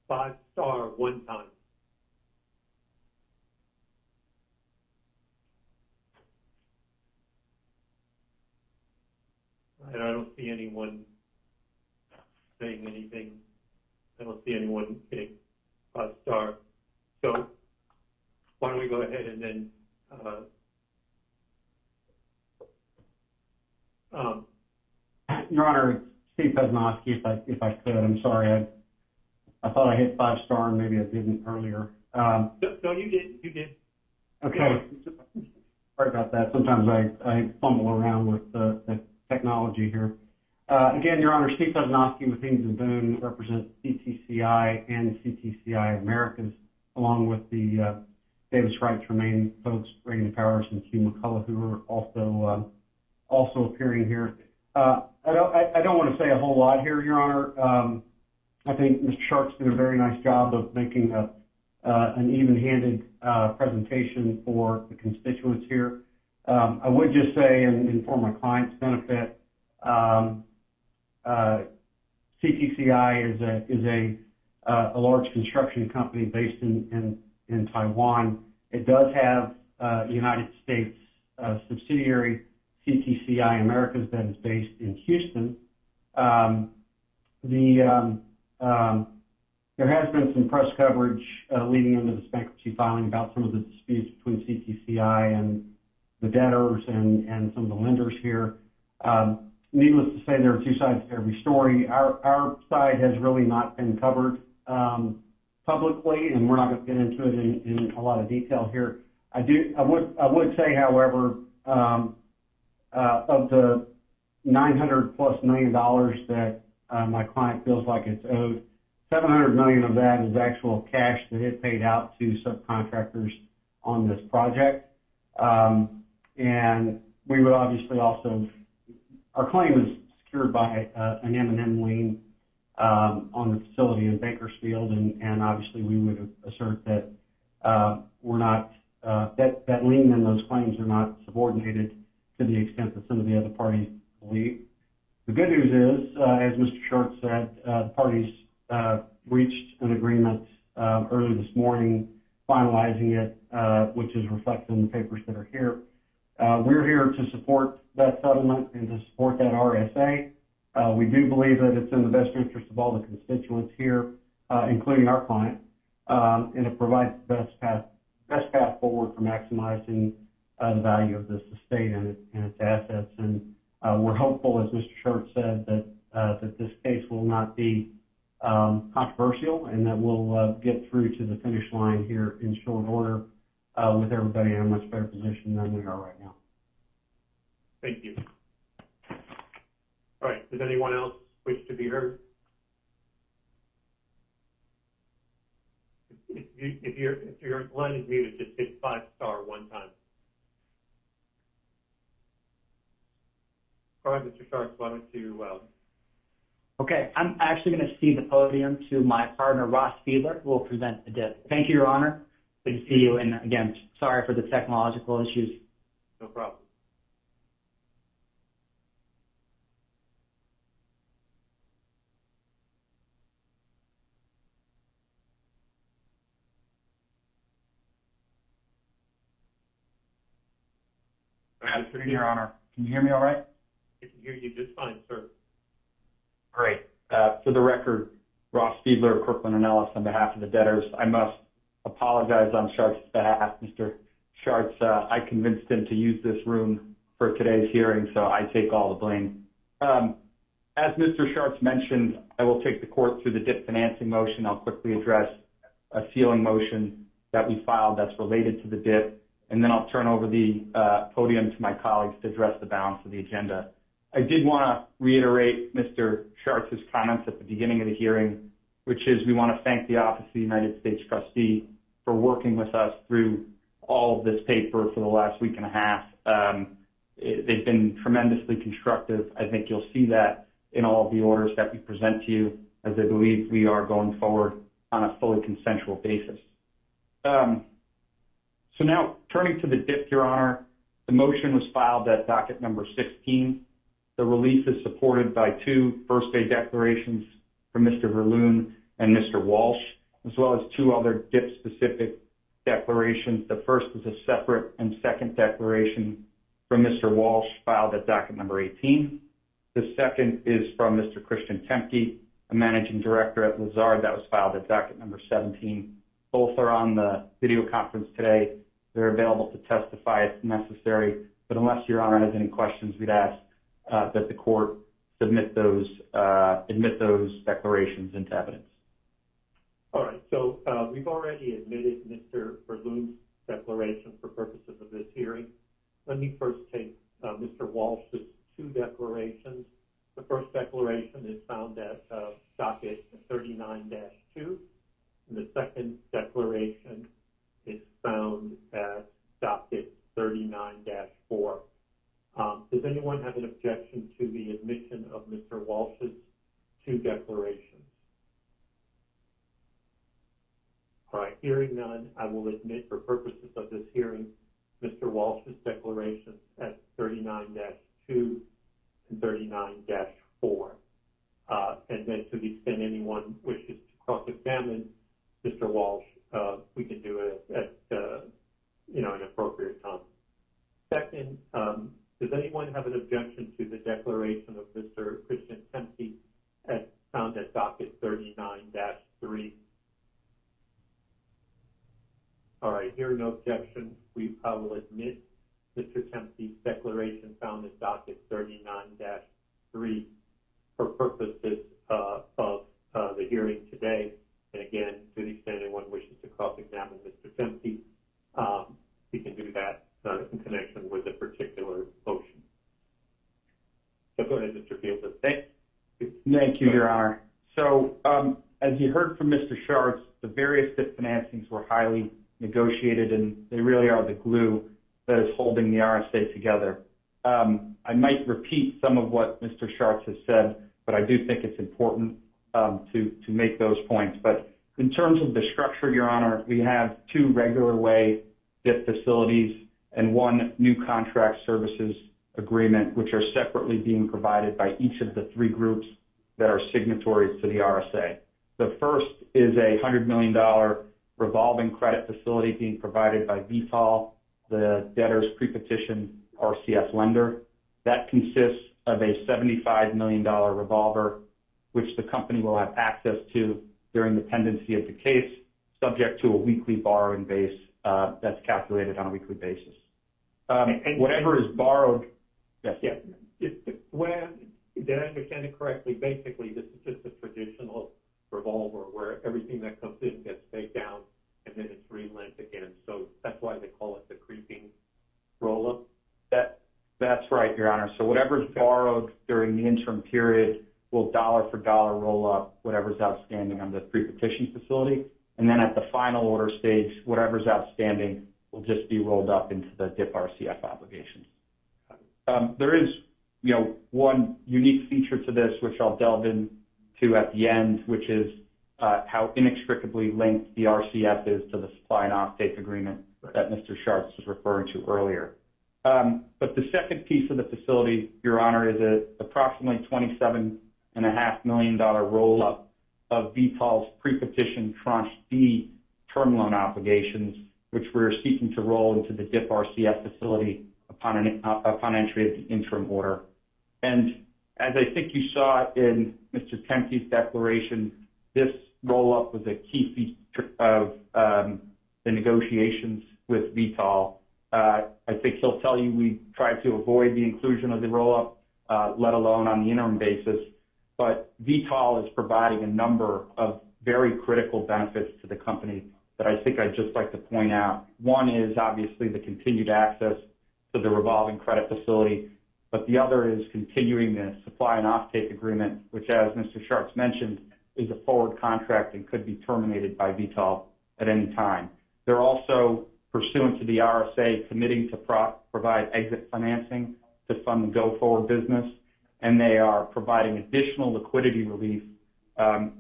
5-star one time. And I don't see anyone saying anything. I don't see anyone hitting 5-star. So why don't we go ahead and then Your Honor, Steve Peznowski, if I could, I'm sorry, I thought I hit 5-star and maybe I didn't earlier. No, you did. Okay, sorry about that. Sometimes I fumble around with the technology here. Again, Your Honor, Steve Peznowski with Haynes & Boone represents CTCI and CTCI Americas, along with the Davis Wright Tremaine folks, Reagan Powers and Hugh McCullough, who are also appearing here. I don't want to say a whole lot here, Your Honor. I think Mr. Shark's did a very nice job of making an even-handed presentation for the constituents here. I would just say, and for my client's benefit, CTCI is a large construction company based in Taiwan. It does have United States subsidiary, CTCI Americas, that is based in Houston. There has been some press coverage leading into this bankruptcy filing about some of the disputes between CTCI and the debtors and some of the lenders here. Needless to say, there are two sides to every story. Our side has really not been covered publicly, and we're not going to get into it in a lot of detail here. I would say, however, of the $900+ million that my client feels like it's owed, $700 million of that is actual cash that it paid out to subcontractors on this project. And we would obviously also, our claim is secured by an M&M lien on the facility in Bakersfield, and obviously we would assert that we're not, that lien and those claims are not subordinated to the extent that some of the other parties believe. The good news is, as Mr. Short said, the parties reached an agreement early this morning, finalizing it, which is reflected in the papers that are here. We're here to support that settlement and to support that RSA. We do believe that it's in the best interest of all the constituents here, including our client, and it provides the best path forward for maximizing the value of this estate and its assets. And we're hopeful, as Mr. Short said, that this case will not be controversial and that we'll get through to the finish line here in short order with everybody in a much better position than we are right now. Thank you. All right, does anyone else wish to be heard? If your line is muted, just hit 5* one time. All right, Mr. Sharks, why don't you... Okay, I'm actually going to cede the podium to my partner, Ross Fiedler, who will present the DIP. Thank you, Your Honor. Good to see you, and again, sorry for the technological issues. No problem. Afternoon, Your Honor. Can you hear me all right? I can hear you just fine, sir. Great. For the record, Ross Fiedler, Kirkland & Ellis, on behalf of the debtors, I must apologize on Shart's behalf. Mr. Shart's, I convinced him to use this room for today's hearing, so I take all the blame. As Mr. Shart's mentioned, I will take the court through the DIP financing motion. I'll quickly address a sealing motion that we filed that's related to the DIP, and then I'll turn over the podium to my colleagues to address the balance of the agenda. I did want to reiterate Mr. Shart's comments at the beginning of the hearing, which is we want to thank the Office of the United States Trustee for working with us through all of this paper for the last week and a half. They've been tremendously constructive. I think you'll see that in all of the orders that we present to you, as I believe we are going forward on a fully consensual basis. So now, turning to the DIP, Your Honor, the motion was filed at docket number 16. The relief is supported by 2 first-day declarations from Mr. Verloon and Mr. Walsh, as well as 2 other DIP-specific declarations. The first is a separate and second declaration from Mr. Walsh, filed at docket number 18. The second is from Mr. Christian Temke, a managing director at Lazard, that was filed at docket number 17. Both are on the video conference today. They're available to testify if necessary, but unless Your Honor has any questions, we'd ask that the court admit those declarations into evidence. All right, so we've already admitted Mr. Verloon's declaration for purposes of this hearing. Let me first take Mr. Walsh's 2 declarations. The first declaration is found at docket 39-2, and the second declaration is found at docket 39-4. Does anyone have an objection to the admission of Mr. Walsh's 2 declarations? All right, hearing none, I will admit for purposes of this hearing Mr. Walsh's declarations at 39-2 and 39-4. And then to to the extent anyone wishes to cross-examine Mr. Walsh, we can do it at an appropriate time. Second, does anyone have an objection to the declaration of Mr. Christian Tempe found at docket 39-3? All right, here no objection. I will admit Mr. Tempe's declaration found at docket 39-3 for purposes of the hearing today. And again, to the extent anyone wishes to cross-examine Mr. Tempe, we can do that in connection with a particular motion. So go ahead, Mr. Fielder. Thank you, Your Honor. So as you heard from Mr. Schartz, the various DIP financings were highly negotiated, and they really are the glue that is holding the RSA together. I might repeat some of what Mr. Schartz has said, but I do think it's important to make those points. But in terms of the structure, Your Honor, we have 2 regular way DIP facilities and 1 new contract services agreement, which are separately being provided by each of the 3 groups that are signatories to the RSA. The first is a $100 million revolving credit facility being provided by VTOL, the debtor's pre-petition RCF lender. That consists of a $75 million revolver, which the company will have access to during the pendency of the case, subject to a weekly borrowing base that's calculated on a weekly basis. Whatever is borrowed, yes. Yeah. Did I understand it correctly? Basically, this is just a traditional revolver where everything that comes in gets paid down and then it's relent again. So that's why they call it the creeping roll-up? That's right, Your Honor. So whatever's borrowed during the interim period will dollar for dollar roll up whatever's outstanding on the pre-petition facility. And then at the final order stage, whatever's outstanding will just be rolled up into the DIP RCF obligations. There is, one unique feature to this, which I'll delve into at the end, which is how inextricably linked the RCF is to the supply and offtake agreement that Mr. Schartz was referring to earlier. But the second piece of the facility, Your Honor, is approximately $27.5 million roll-up of VTOL's pre-petition tranche D term loan obligations, which we're seeking to roll into the DIP RCF facility upon entry of the interim order. And as I think you saw in Mr. Tempe's declaration, this roll-up was a key feature of the negotiations with VTOL. I think he'll tell you we tried to avoid the inclusion of the roll-up, let alone on the interim basis. But VTOL is providing a number of very critical benefits to the company that I think I'd just like to point out. One is obviously the continued access to the revolving credit facility, but the other is continuing the supply and offtake agreement, which, as Mr. Schartz mentioned, is a forward contract and could be terminated by VTOL at any time. They're also, pursuant to the RSA, committing to provide exit financing to fund the go-forward business, and they are providing additional liquidity relief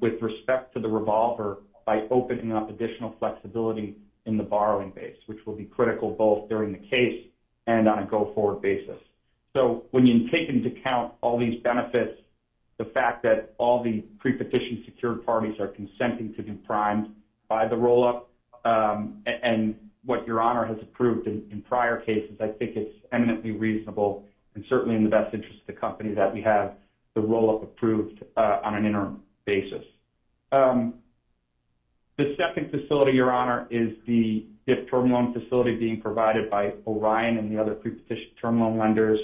with respect to the revolver by opening up additional flexibility in the borrowing base, which will be critical both during the case and on a go-forward basis. So when you take into account all these benefits, the fact that all the pre-petition secured parties are consenting to be primed by the roll-up, and what Your Honor has approved in prior cases, I think it's eminently reasonable and certainly in the best interest of the company that we have the roll-up approved on an interim basis. The second facility, Your Honor, is the DIP term loan facility being provided by Orion and the other pre-petition term loan lenders.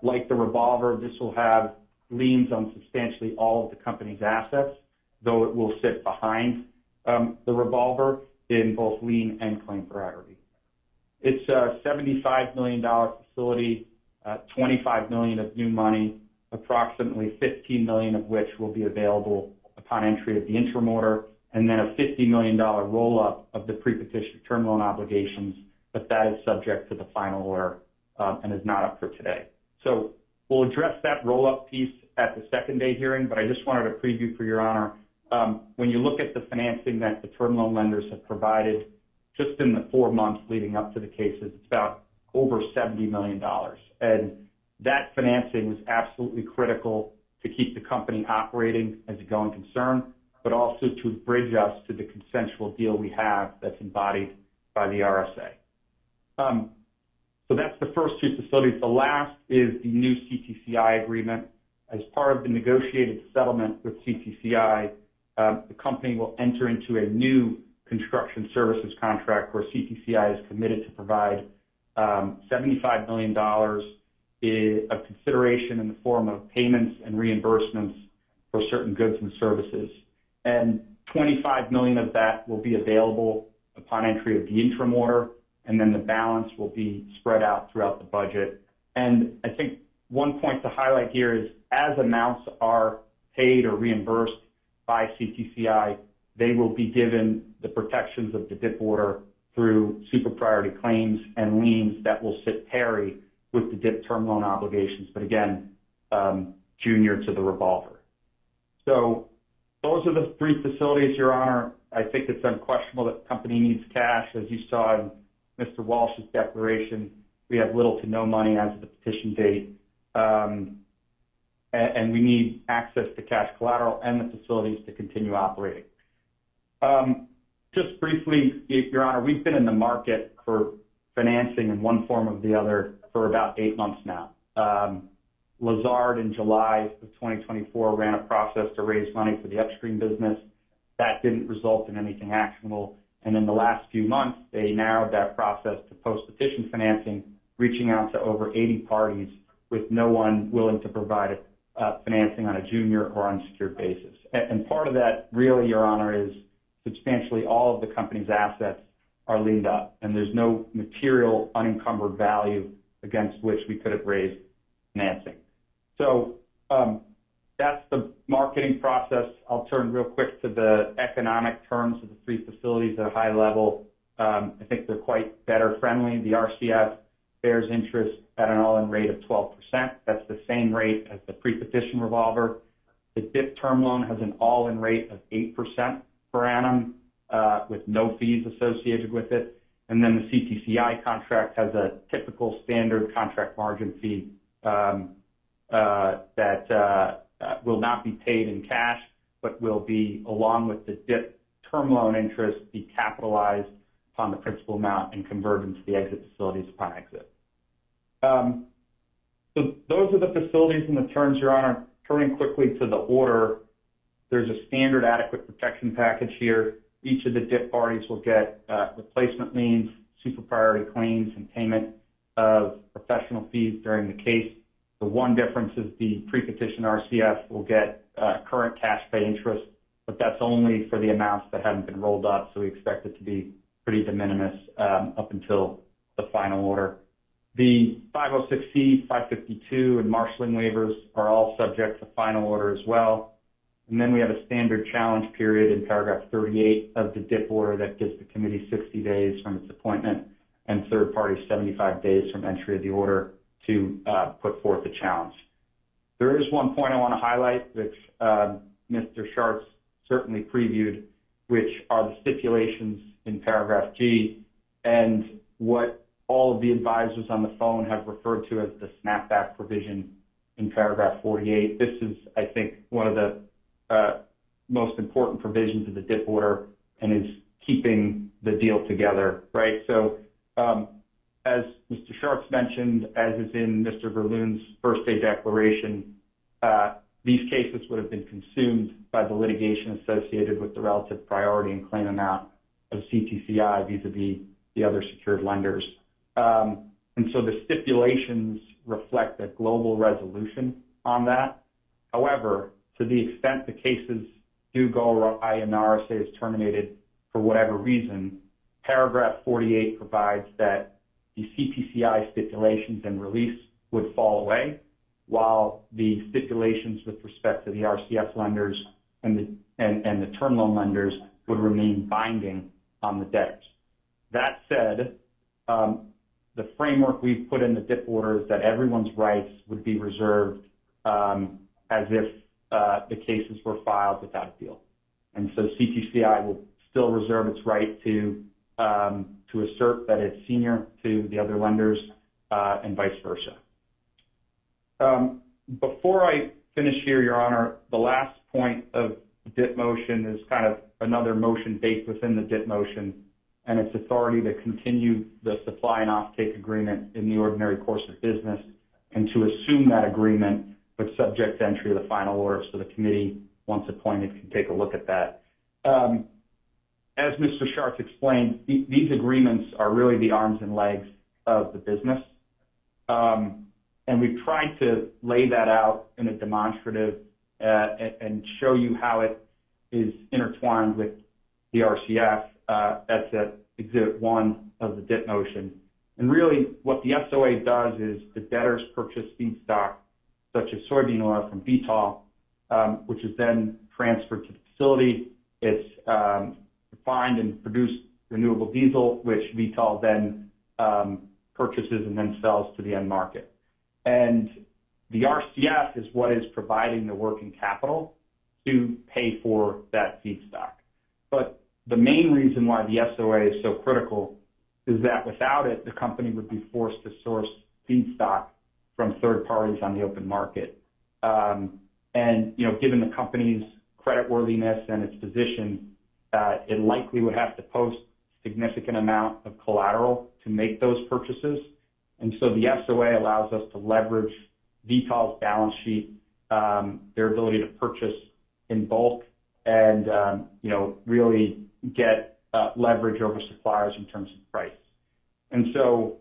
Like the revolver, this will have liens on substantially all of the company's assets, though it will sit behind the revolver in both lien and claim priority. It's a $75 million facility, $25 million of new money, approximately $15 million of which will be available upon entry of the interim order, and then a $50 million roll-up of the pre-petition term loan obligations, but that is subject to the final order and is not up for today. So we'll address that roll-up piece at the second day hearing, but I just wanted to preview for Your Honor. When you look at the financing that the term loan lenders have provided, just in the 4 months leading up to the cases, it's about over $70 million. And that financing was absolutely critical to keep the company operating as a going concern, but also to bridge us to the consensual deal we have that's embodied by the RSA. So that's the first two facilities. The last is the new CTCI agreement. As part of the negotiated settlement with CTCI, the company will enter into a new construction services contract where CTCI is committed to provide $75 million of consideration in the form of payments and reimbursements for certain goods and services. And $25 million of that will be available upon entry of the interim order, and then the balance will be spread out throughout the budget. And I think one point to highlight here is as amounts are paid or reimbursed by CTCI, they will be given the protections of the DIP order through super priority claims and liens that will sit pari with the DIP term loan obligations, but again, junior to the revolver. So those are the three facilities, Your Honor. I think it's unquestionable that the company needs cash. As you saw in Mr. Walsh's declaration, we have little to no money as of the petition date, and we need access to cash collateral and the facilities to continue operating. Just briefly, Your Honor, we've been in the market for financing in one form or the other for about 8 months now. Lazard in July of 2024 ran a process to raise money for the upstream business. That didn't result in anything actionable. And in the last few months, they narrowed that process to post-petition financing, reaching out to over 80 parties with no one willing to provide financing on a junior or unsecured basis. And part of that really, Your Honor, is substantially all of the company's assets are liened up, and there's no material unencumbered value against which we could have raised financing. So that's the marketing process. I'll turn real quick to the economic terms of the three facilities at a high level. I think they're quite debtor friendly. The RCF bears interest at an all-in rate of 12%. That's the same rate as the pre-petition revolver. The DIP term loan has an all-in rate of 8% per annum with no fees associated with it. And then the CTCI contract has a typical standard contract margin fee that will not be paid in cash, but will be, along with the DIP term loan interest, be capitalized upon the principal amount and converted into the exit facilities upon exit. So those are the facilities and the terms, Your Honor. Turning quickly to the order, there's a standard adequate protection package here. Each of the DIP parties will get replacement liens, super priority claims, and payment of professional fees during the case. The one difference is the pre-petition RCF will get current cash pay interest, but that's only for the amounts that haven't been rolled up, so we expect it to be pretty de minimis up until the final order. The 506C, 552, and marshalling waivers are all subject to final order as well. And then we have a standard challenge period in paragraph 38 of the DIP order that gives the committee 60 days from its appointment and third party 75 days from entry of the order to put forth a challenge. There is one point I want to highlight, which Mr. Schartz certainly previewed, which are the stipulations in paragraph G and what all of the advisors on the phone have referred to as the snapback provision in paragraph 48. This is, I think, one of the most important provisions of the DIP order and is keeping the deal together, right? So as Mr. Schartz mentioned, as is in Mr. Verloon's first day declaration, these cases would have been consumed by the litigation associated with the relative priority and claim amount of CTCI vis-a-vis the other secured lenders. And so the stipulations reflect a global resolution on that. However, to the extent the cases do go awry and the RSA is terminated for whatever reason, paragraph 48 provides that the CTCI stipulations and release would fall away, while the stipulations with respect to the RCF lenders and the term loan lenders would remain binding on the debtors. That said, the framework we've put in the DIP order is that everyone's rights would be reserved as if the cases were filed without appeal. And so CTCI will still reserve its right to assert that it's senior to the other lenders and vice versa. Before I finish here, Your Honor, the last point of DIP motion is kind of another motion baked within the DIP motion, and it's authority to continue the supply and offtake agreement in the ordinary course of business and to assume that agreement, but subject to entry of the final order so the committee, once appointed, can take a look at that. As Mr. Schartz explained, these agreements are really the arms and legs of the business. And we've tried to lay that out in a demonstrative and show you how it is intertwined with the RCF. That's at Exhibit 1 of the DIP motion. And really what the SOA does is the debtors purchase feedstock such as soybean oil from Vitol, which is then transferred to the facility. It's refined and produced renewable diesel, which Vitol then purchases and then sells to the end market. And the RCF is what is providing the working capital to pay for that feedstock. But the main reason why the SOA is so critical is that without it, the company would be forced to source feedstock from third parties on the open market. And, you know, given the company's creditworthiness and its position, it likely would have to post significant amount of collateral to make those purchases. And so the SOA allows us to leverage Vitol's balance sheet, their ability to purchase in bulk and, you know, really get leverage over suppliers in terms of price. And so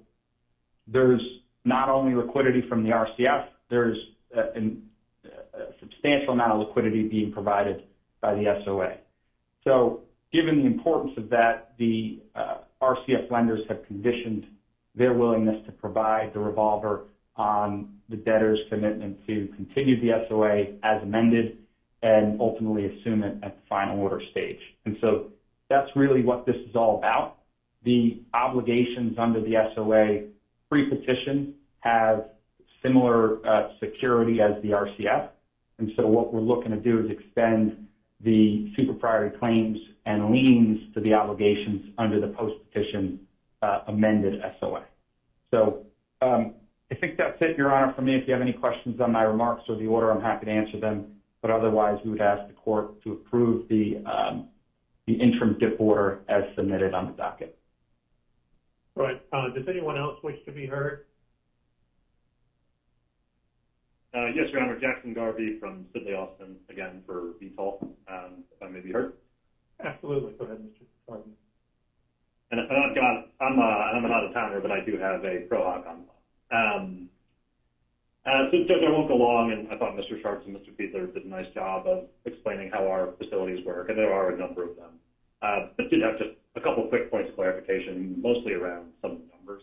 there's not only liquidity from the RCF, there's a substantial amount of liquidity being provided by the SOA. So given the importance of that, the RCF lenders have conditioned their willingness to provide the revolver on the debtor's commitment to continue the SOA as amended and ultimately assume it at the final order stage. And so that's really what this is all about. The obligations under the SOA pre-petition have similar security as the RCF. And so what we're looking to do is extend the super priority claims and liens to the obligations under the post-petition amended SOA. So I think that's it, Your Honor, for me. If you have any questions on my remarks or the order, I'm happy to answer them. But otherwise, we would ask the court to approve the interim DIP order as submitted on the docket. Right. Does anyone else wish to be heard? Yes, Your Honor. Jackson Garvey from Sidley Austin, again, for Vitol, if I may be heard. Absolutely. Go ahead, Mr. Garvey. And I'm an out-of-towner, but I do have a pro hoc on. So Judge, I won't go long, and I thought Mr. Schartz and Mr. Fiedler did a nice job of explaining how our facilities work, and there are a number of them. But did have just a couple quick points of clarification, mostly around some numbers.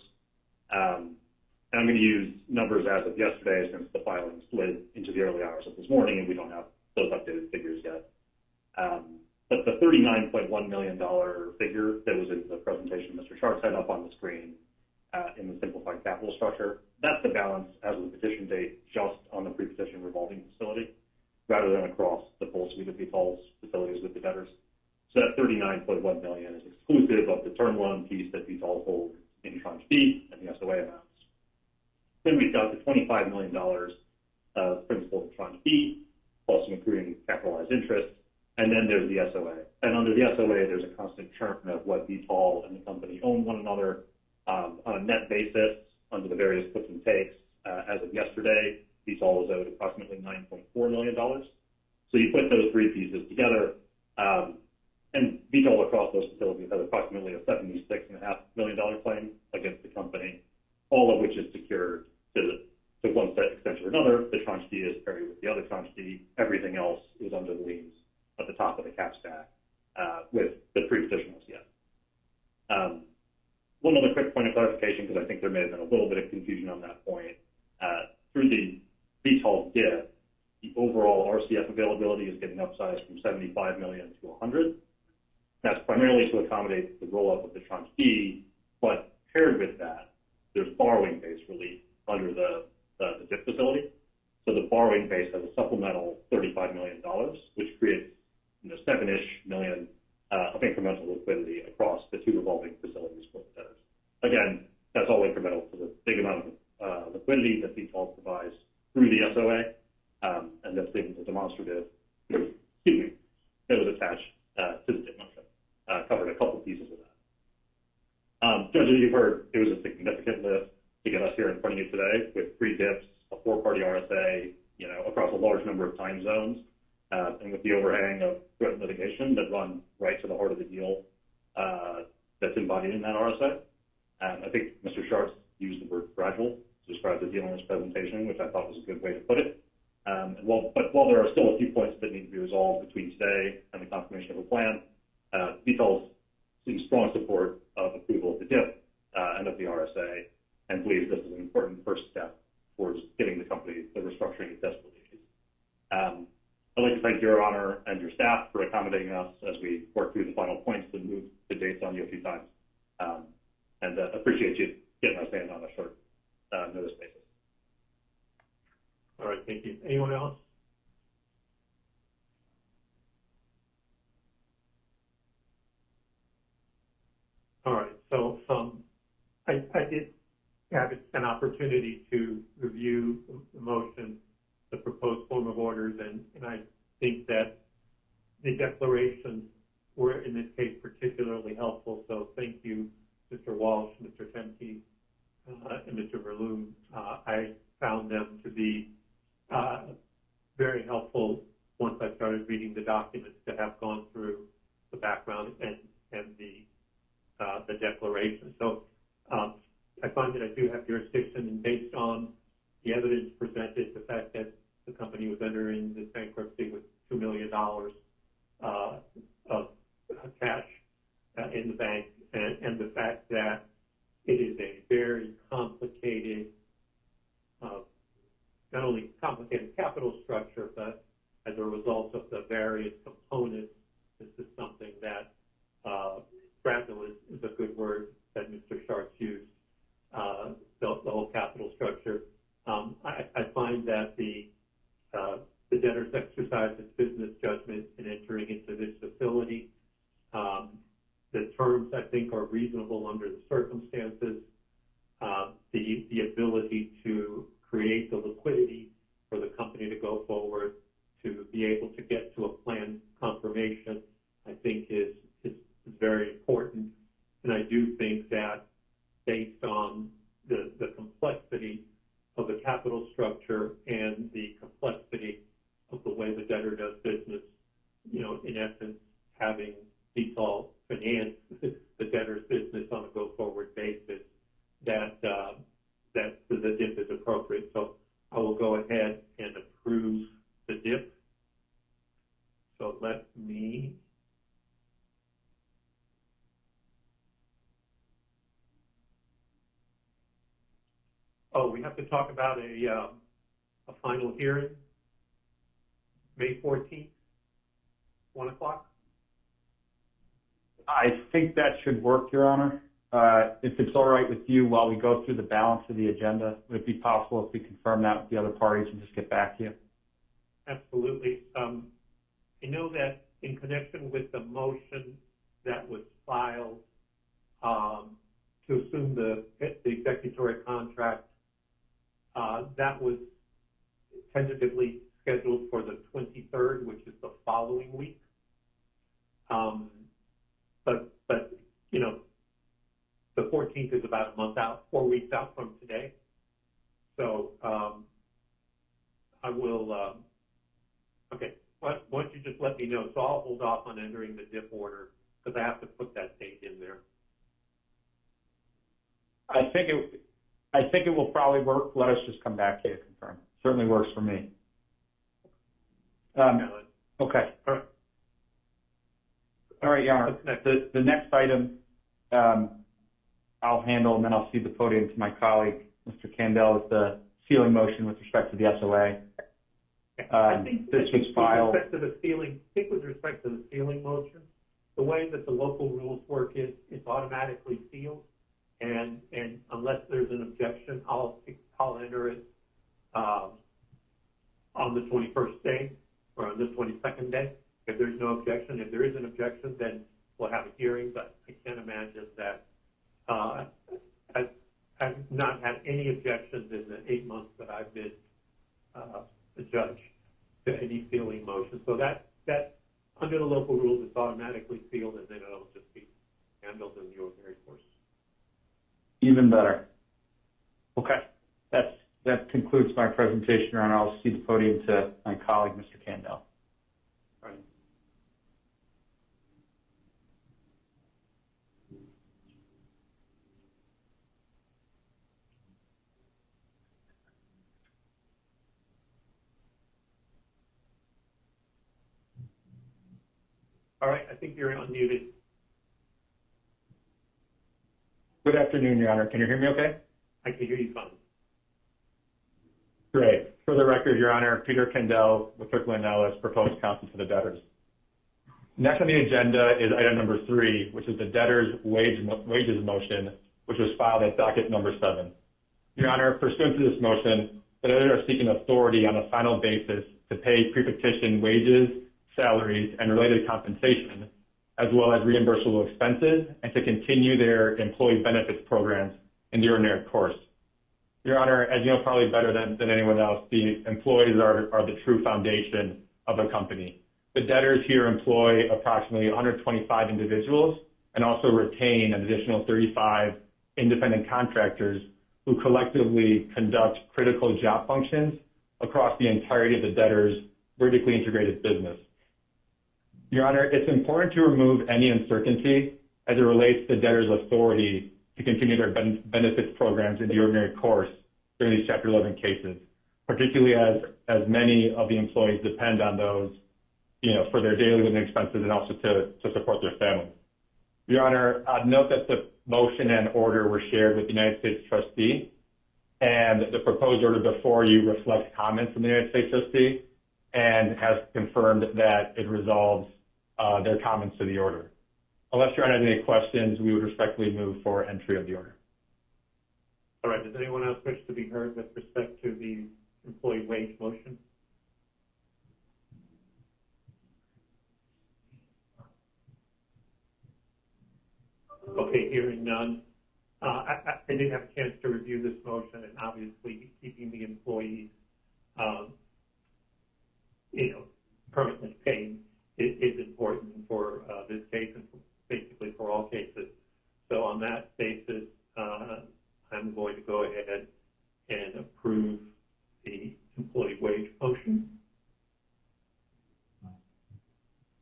And I'm going to use numbers as of yesterday since the filing slid into the early hours of this morning, and we don't have those updated figures yet. But the $39.1 million figure that was in the presentation Mr. Schartz had up on the screen in the simplified capital structure, that's the balance as of the petition date just on the pre-petition revolving facility, rather than across the full suite of Vitol's facilities with the debtors. So that $39.1 million is exclusive of the term loan piece that Vitol holds in tranche B and the SOA amounts. Then we've got the $25 million of principal in tranche B, plus some accruing capitalized interest, and then there's the SOA. And under the SOA, there's a constant churn of what Vitol and the company own one another on a net basis under the various puts and takes. As of yesterday, Vitol was owed approximately $9.4 million. So you put those three pieces together, and Vitol across those facilities has approximately a $76.5 million claim against the company, all of which is secured to one extent or another. The tranche D is paired with the other tranche D. Everything else is under the liens at the top of the cap stack with the pre-petition OCF. One other quick point of clarification, because I think there may have been a little bit of confusion on that point. Through the Vitol DIP, the overall RCF availability is getting upsized from $75 million to $100. That's primarily to accommodate the roll-up of the tranche D, but paired with that, there's borrowing base relief under the DIP facility. So the borrowing base has a supplemental $35 million, which creates $7-ish million of incremental liquidity across the two revolving facilities for the debtors. Again, that's all incremental to the big amount of liquidity that Vitol provides through the SOA, and that's attached to the DIP motion. Covered a couple pieces of that. Judge, as you've heard, it was a significant lift to get us here in front of you today with 3 DIPs, a 4-party RSA, across a large number of time zones, and with the overhang of threat and litigation that run right to the heart of the deal that's embodied in that RSA. I think Mr. Sharps used the word fragile to describe the deal in his presentation, which I thought was a good way to put it. But while there are still a few points that need to be resolved between today and the confirmation of a plan, VTOL sees strong support of approval of the DIP and of the RSA, and believes this is an important first step towards getting the company the restructuring it desperately needs. I'd like to thank Your Honor and your staff for accommodating us as we work through the final points and move the dates on you a few times. And appreciate you getting us in on a short notice basis. All right, thank you. Anyone else? All right, so I did have an opportunity to review the motion, the proposed form of orders, and I think that the declarations were, in this case, particularly helpful. So thank you, Mr. Walsh, Mr. Temke, and Mr. Verloon. I found them to be very helpful once I started reading the documents to have gone through the background and the declaration. So I find that I do have jurisdiction, and based on the evidence presented, the fact that the company was entering this bankruptcy with $2 million of cash in the bank, and the fact that it is a very complicated, not only complicated capital structure, but as a result of the various components, this is something that fragile is a good word that Mr. Sharps used, the whole capital structure. I find that the debtors exercised its business judgment in entering into this facility. The terms, I think, are reasonable under the circumstances. The ability to create the liquidity for the company to go forward, to be able to get to a plan confirmation, I think is very important. And I do think that based on the complexity of the capital structure and the complexity of the way the debtor does business, in essence, having VTOL finance the debtor's business on a go-forward basis, that the DIP is appropriate. So I will go ahead and approve the DIP. So let me we have to talk about a final hearing, May 14th, 1 o'clock. I think that should work, Your Honor. If it's all right with you, while we go through the balance of the agenda, would it be possible if we confirm that with the other parties and just get back to you? Absolutely. I know that in connection with the motion that was filed to assume the executory contract, that was tentatively scheduled for the 23rd, which is the following week. But the 14th is about a month out, 4 weeks out from today. So I will, okay, why don't you just let me know? So I'll hold off on entering the DIP order because I have to put that date in there. I think it will probably work. Let us just come back to you to confirm. Certainly works for me. Okay. All right, Your Honor. The next item I'll handle, and then I'll cede the podium to my colleague, Mr. Candell, is the sealing motion with respect to the SOA. I think this was filed. With respect to the sealing motion, the way that the local rules work is it's automatically sealed, and unless there's an objection, I'll enter it on the 21st day or on the 22nd day. If there's no objection, if there is an objection, then we'll have a hearing. But I can't imagine that I've not had any objections in the 8 months that I've been the judge to any sealing motion. So that under the local rules, it's automatically sealed, and then it'll just be handled in the ordinary course. Even better. Okay. That concludes my presentation, Your Honor. I'll cede the podium to my colleague, Mr. Kandel. All right. All right, I think you're unmuted. Good afternoon, Your Honor. Can you hear me okay? I can hear you fine. Great. For the record, Your Honor, Peter Kendall with Strickland Ellis, proposed counsel to the debtors. Next on the agenda is item number 3, which is the debtors' wages motion, which was filed at docket number 7. Your Honor, pursuant to this motion, the debtors are seeking authority on a final basis to pay pre-petition wages, salaries, and related compensation, as well as reimbursable expenses, and to continue their employee benefits programs in the ordinary course. Your Honor, as you know probably better than anyone else, the employees are the true foundation of a company. The debtors here employ approximately 125 individuals and also retain an additional 35 independent contractors who collectively conduct critical job functions across the entirety of the debtors' vertically integrated business. Your Honor, it's important to remove any uncertainty as it relates to debtors' authority to continue their benefits programs in the ordinary course during these Chapter 11 cases, particularly as many of the employees depend on those, for their daily living expenses and also to support their families. Your Honor, I'd note that the motion and order were shared with the United States trustee, and the proposed order before you reflects comments from the United States trustee and has confirmed that it resolves their comments to the order. Unless Your Honor has any questions, we would respectfully move for entry of the order. All right, does anyone else wish to be heard with respect to the employee wage motion? Okay, hearing none. I did have a chance to review this motion, and obviously keeping the employees, permanently paid is important for this case and basically for all cases. So on that basis, I'm going to go ahead and approve the employee wage motion.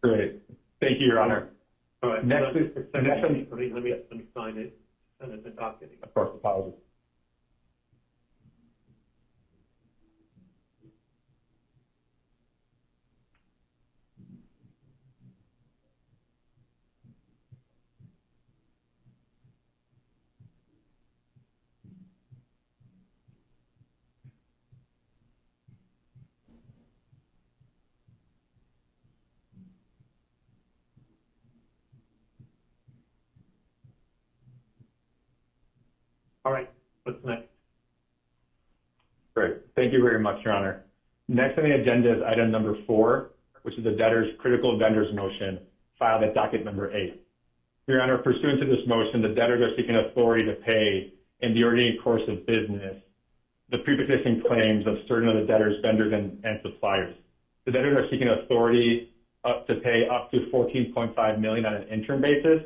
Great. Thank you, Your Honor. All right. Next, let me sign it. Send it to docketing. Of course, apologies. All right, what's next? Great. Thank you very much, Your Honor. Next on the agenda is item number 4, which is the debtor's critical vendors motion filed at docket number 8. Your Honor, pursuant to this motion, the debtors are seeking authority to pay in the ordinary course of business the pre-petition claims of certain of the debtors' vendors and suppliers. The debtors are seeking authority to pay up to $14.5 million on an interim basis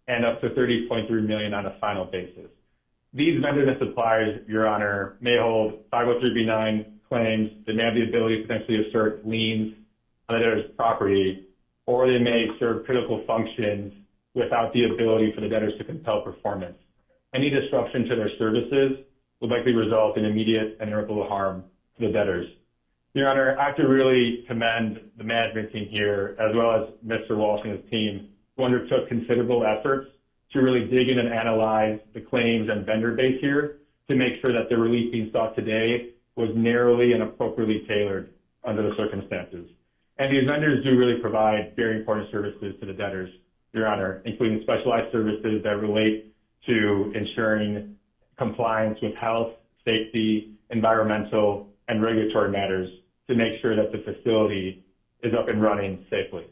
and up to $30.3 million on a final basis. These vendors and suppliers, Your Honor, may hold 503b9 claims, they may have the ability to potentially assert liens on the debtor's property, or they may serve critical functions without the ability for the debtors to compel performance. Any disruption to their services would likely result in immediate and irreparable harm to the debtors. Your Honor, I have to really commend the management team here, as well as Mr. Walsh and his team, who undertook considerable efforts to really dig in and analyze the claims and vendor base here to make sure that the relief being sought today was narrowly and appropriately tailored under the circumstances. And these vendors do really provide very important services to the debtors, Your Honor, including specialized services that relate to ensuring compliance with health, safety, environmental, and regulatory matters to make sure that the facility is up and running safely.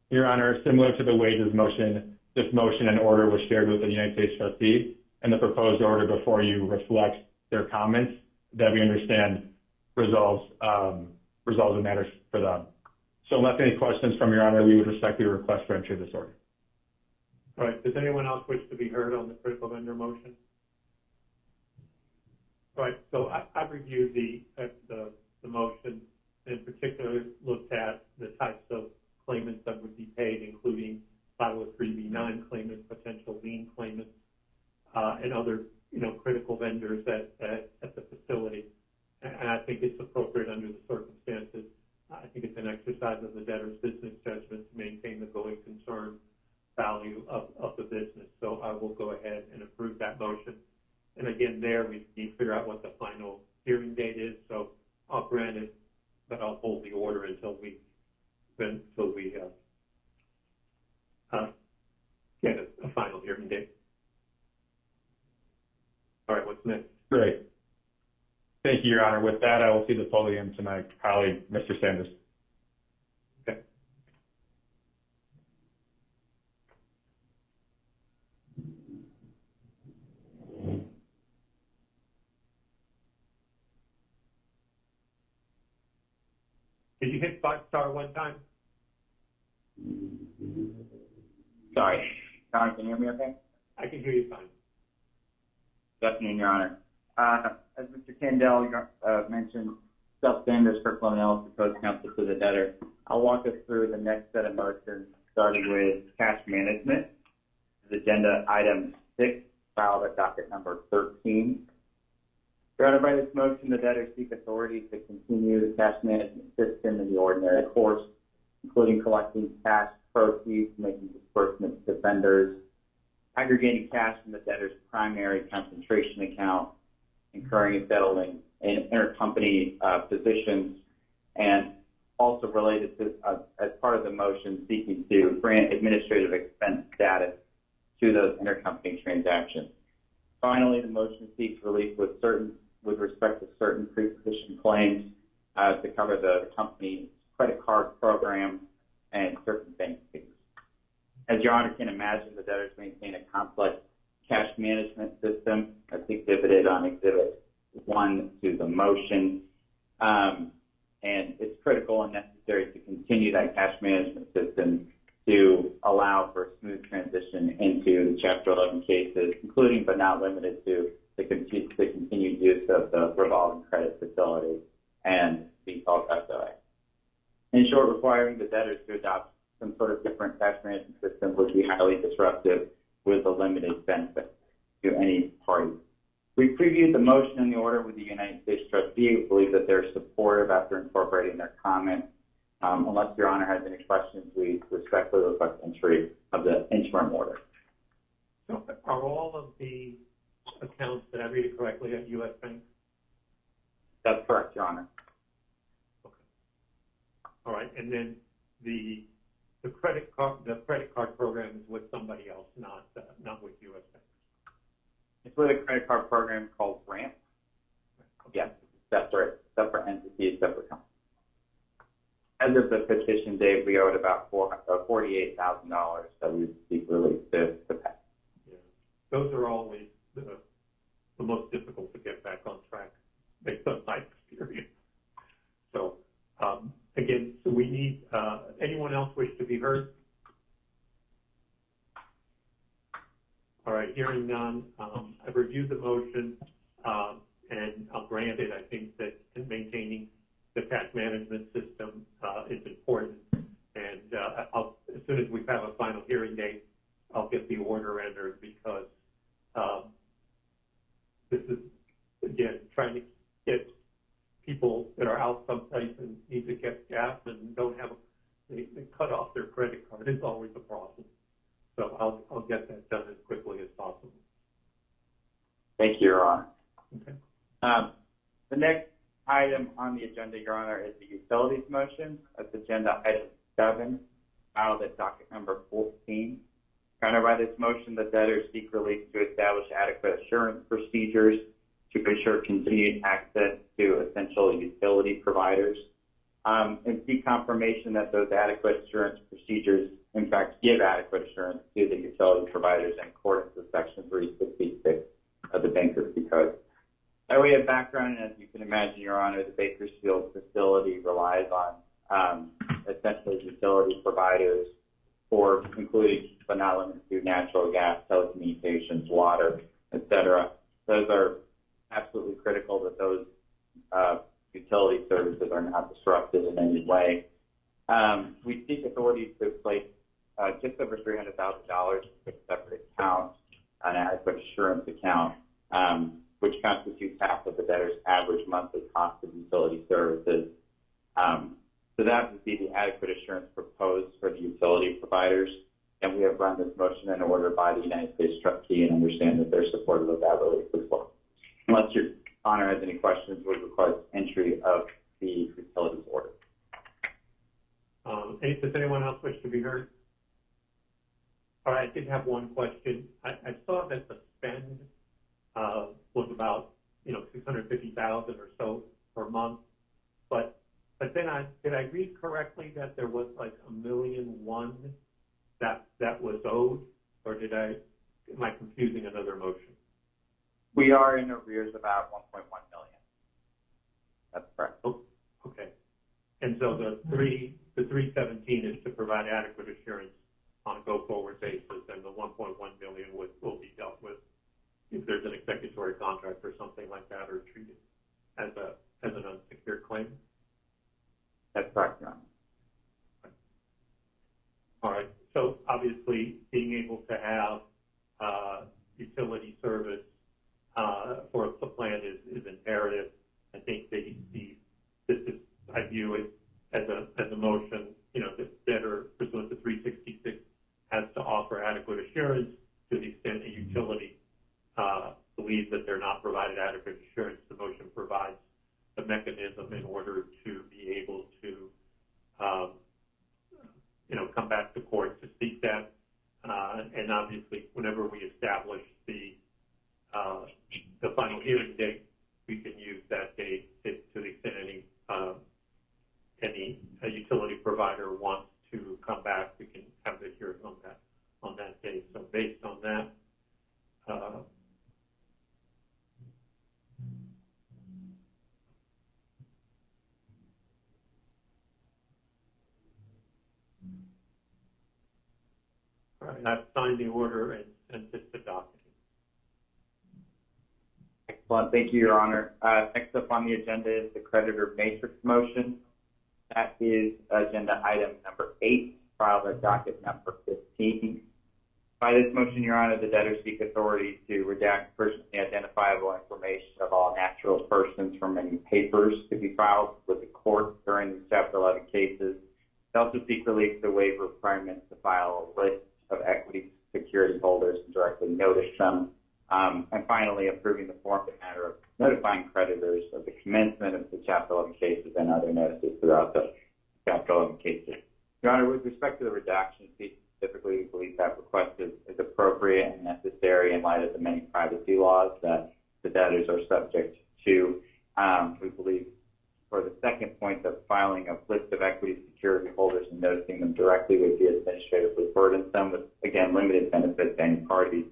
Your Honor, similar to the wages motion, this motion and order was shared with the United States trustee, and the proposed order before you reflects their comments that we understand resolves the matters for them. So unless any questions from Your Honor, we would respectfully request for entry of this order. All right, does anyone else wish to be heard on the critical vendor motion? All right, so I've reviewed the motion, and in particular looked at the types of claimants that would be paid, including 503B9 claimants, potential lien claimants, and other, critical vendors at the facility. And I think it's appropriate under the circumstances. I think it's an exercise of the debtor's business judgment to maintain the going concern value of the business. So I will go ahead and approve that motion. And again, there we need to figure out what the final hearing date is. So I'll grant it, but I'll hold the order until we get a final hearing date. All right, what's next? Great. Thank you, Your Honor. With that, I will cede the podium to my colleague, Mr. Sanders. Okay. Did you hit 5-star one time? Sorry. John, can you hear me okay? I can hear you fine. Good afternoon, Your Honor. As Mr. Kendall mentioned, Seth Sanders, Kirkland Analysis, proposed counsel to the debtor. I'll walk us through the next set of motions, starting with cash management. This is agenda item 6, filed at docket number 13. Your Honor, by this motion, the debtor seeks authority to continue the cash management system in the ordinary course, including collecting cash proceeds, making disbursements to vendors, aggregating cash in the debtor's primary concentration account, incurring and settling in intercompany positions, and also related to, as part of the motion, seeking to grant administrative expense status to those intercompany transactions. Finally, the motion seeks relief with respect to certain pre-petition claims to cover the company's credit card program and certain bank fees. As Your Honor can imagine, the debtors maintain a complex cash management system as exhibited on Exhibit 1 to the motion, and it's critical and necessary to continue that cash management system to allow for a smooth transition into the Chapter 11 cases, including but not limited to the continued use of the revolving credit facility and default SOA. In short, requiring the debtors to adopt some sort of different cash management system would be highly disruptive with a limited benefit to any party. We previewed the motion and the order with the United States trustee. We believe that they're supportive after incorporating their comments. Unless Your Honor has any questions, we respectfully request entry of the interim order. So are all of the accounts, did I read it correctly, at U.S. Bank? That's correct, Your Honor. Okay. All right, and then the credit card program is with somebody else, not with U.S. Bank. It's with a credit card program called RAMP. Okay. Yes, separate entity, separate company. As of the petition date, we owed about $48,000 that we would seek relief to pay. Yeah, those are always the most difficult to get back on track, based on my experience. So, again, so we need, anyone else wish to be heard? All right, hearing none, I've reviewed the motion, and I'll grant it. I think that maintaining the cash management system is important, and as soon as we have a final hearing date, I'll get the order entered, because this is, again, trying to get people that are out someplace and need to get gas and don't have, they cut off their credit card. It's always a problem. So I'll get that done as quickly as possible. Thank you, Your Honor. Okay. The next item on the agenda, Your Honor, is the utilities motion. That's agenda item 7, filed at docket number 14. Your Honor, by this motion, the debtors seek relief to establish adequate assurance procedures to ensure continued access to essential utility providers, and seek confirmation that those adequate assurance procedures, in fact, give adequate assurance to the utility providers in accordance with Section 366 of the Bankruptcy Code. By way of background, and as you can imagine, Your Honor, the Bakersfield facility relies on essentially utility providers for including but not limited to natural gas, telecommunications, water, et cetera. Those are absolutely critical that those utility services are not disrupted in any way. We seek authority to place just over $300,000 in a separate account, an adequate assurance account, which constitutes half of the debtor's average monthly cost of utility services. So that would be the adequate assurance proposed for the utility providers. And we have run this motion in order by the United States trustee and understand that they're supportive of that relief as well. Unless Your Honor has any questions, we request entry of the utilities order. Does anyone else wish to be heard? All right, I did have one question. I saw that the spend was about, $650,000 or so per month, but then did I read correctly that there was like $1.1 million that was owed, or am I confusing another motion? We are in arrears about $1.1 million. That's correct. Oh, okay. And so the 317 is to provide adequate assurance on a go-forward basis, and the 1.1 million will be dealt with if there's an executory contract or something like that, or treated as an unsecured claim. That's correct, Your Honor. All right. So obviously, being able to have utility service for the plant is imperative. I think I view it as a motion. The debtor pursuant to 366 has to offer adequate assurance. To the extent a utility believes that they're not provided adequate assurance, the motion provides the mechanism in order to be able to come back to court to seek that. And obviously, whenever we establish the final hearing date, we can use that date to the extent any utility provider wants to come back, we can have the hearing on that date. So based on that, all right, I've signed the order and sent it to docketed. Excellent. Thank you, Your Honor. Next up on the agenda is the creditor matrix motion. That is agenda item number 8, filed at docket number 15. By this motion, Your Honor, the debtor seek authority to redact personally identifiable information of all natural persons from any papers to be filed with the court during these Chapter 11 cases. They also seek relief to waive requirements to file a list of equity security holders and directly notice them. And finally, approving the form and matter of notifying creditors of the commencement of the Chapter 11 cases and other notices throughout the Chapter 11 cases. Your Honor, with respect to the redaction fee, typically we believe that request is appropriate and necessary in light of the many privacy laws that the debtors are subject to. We believe for the second point, the filing of list of equity security holders and noticing them directly would be administratively burdensome with, again, limited benefit to any parties.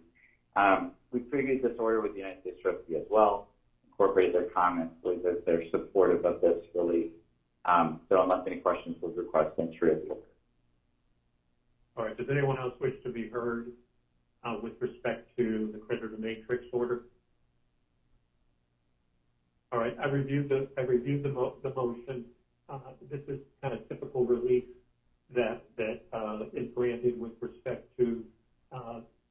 We previewed this order with the United States trustee as well, incorporated their comments, believe that they're supportive of this relief. So unless any questions, we'll request entry of the order. All right. Does anyone else wish to be heard with respect to the creditor matrix order? All right. I reviewed the motion. This is kind of typical relief that is granted with respect to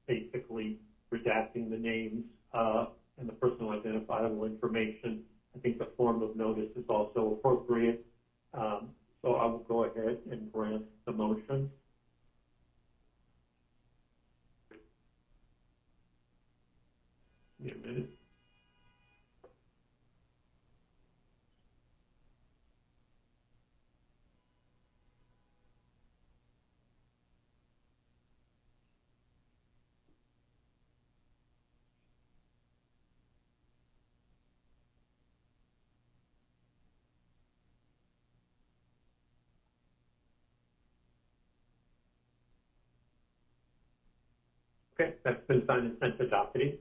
basically redacting the names and the personal identifiable information. I think the form of notice is also appropriate. So I will go ahead and grant the motion. Give me a minute. Okay, that's been signed and sent to docketing.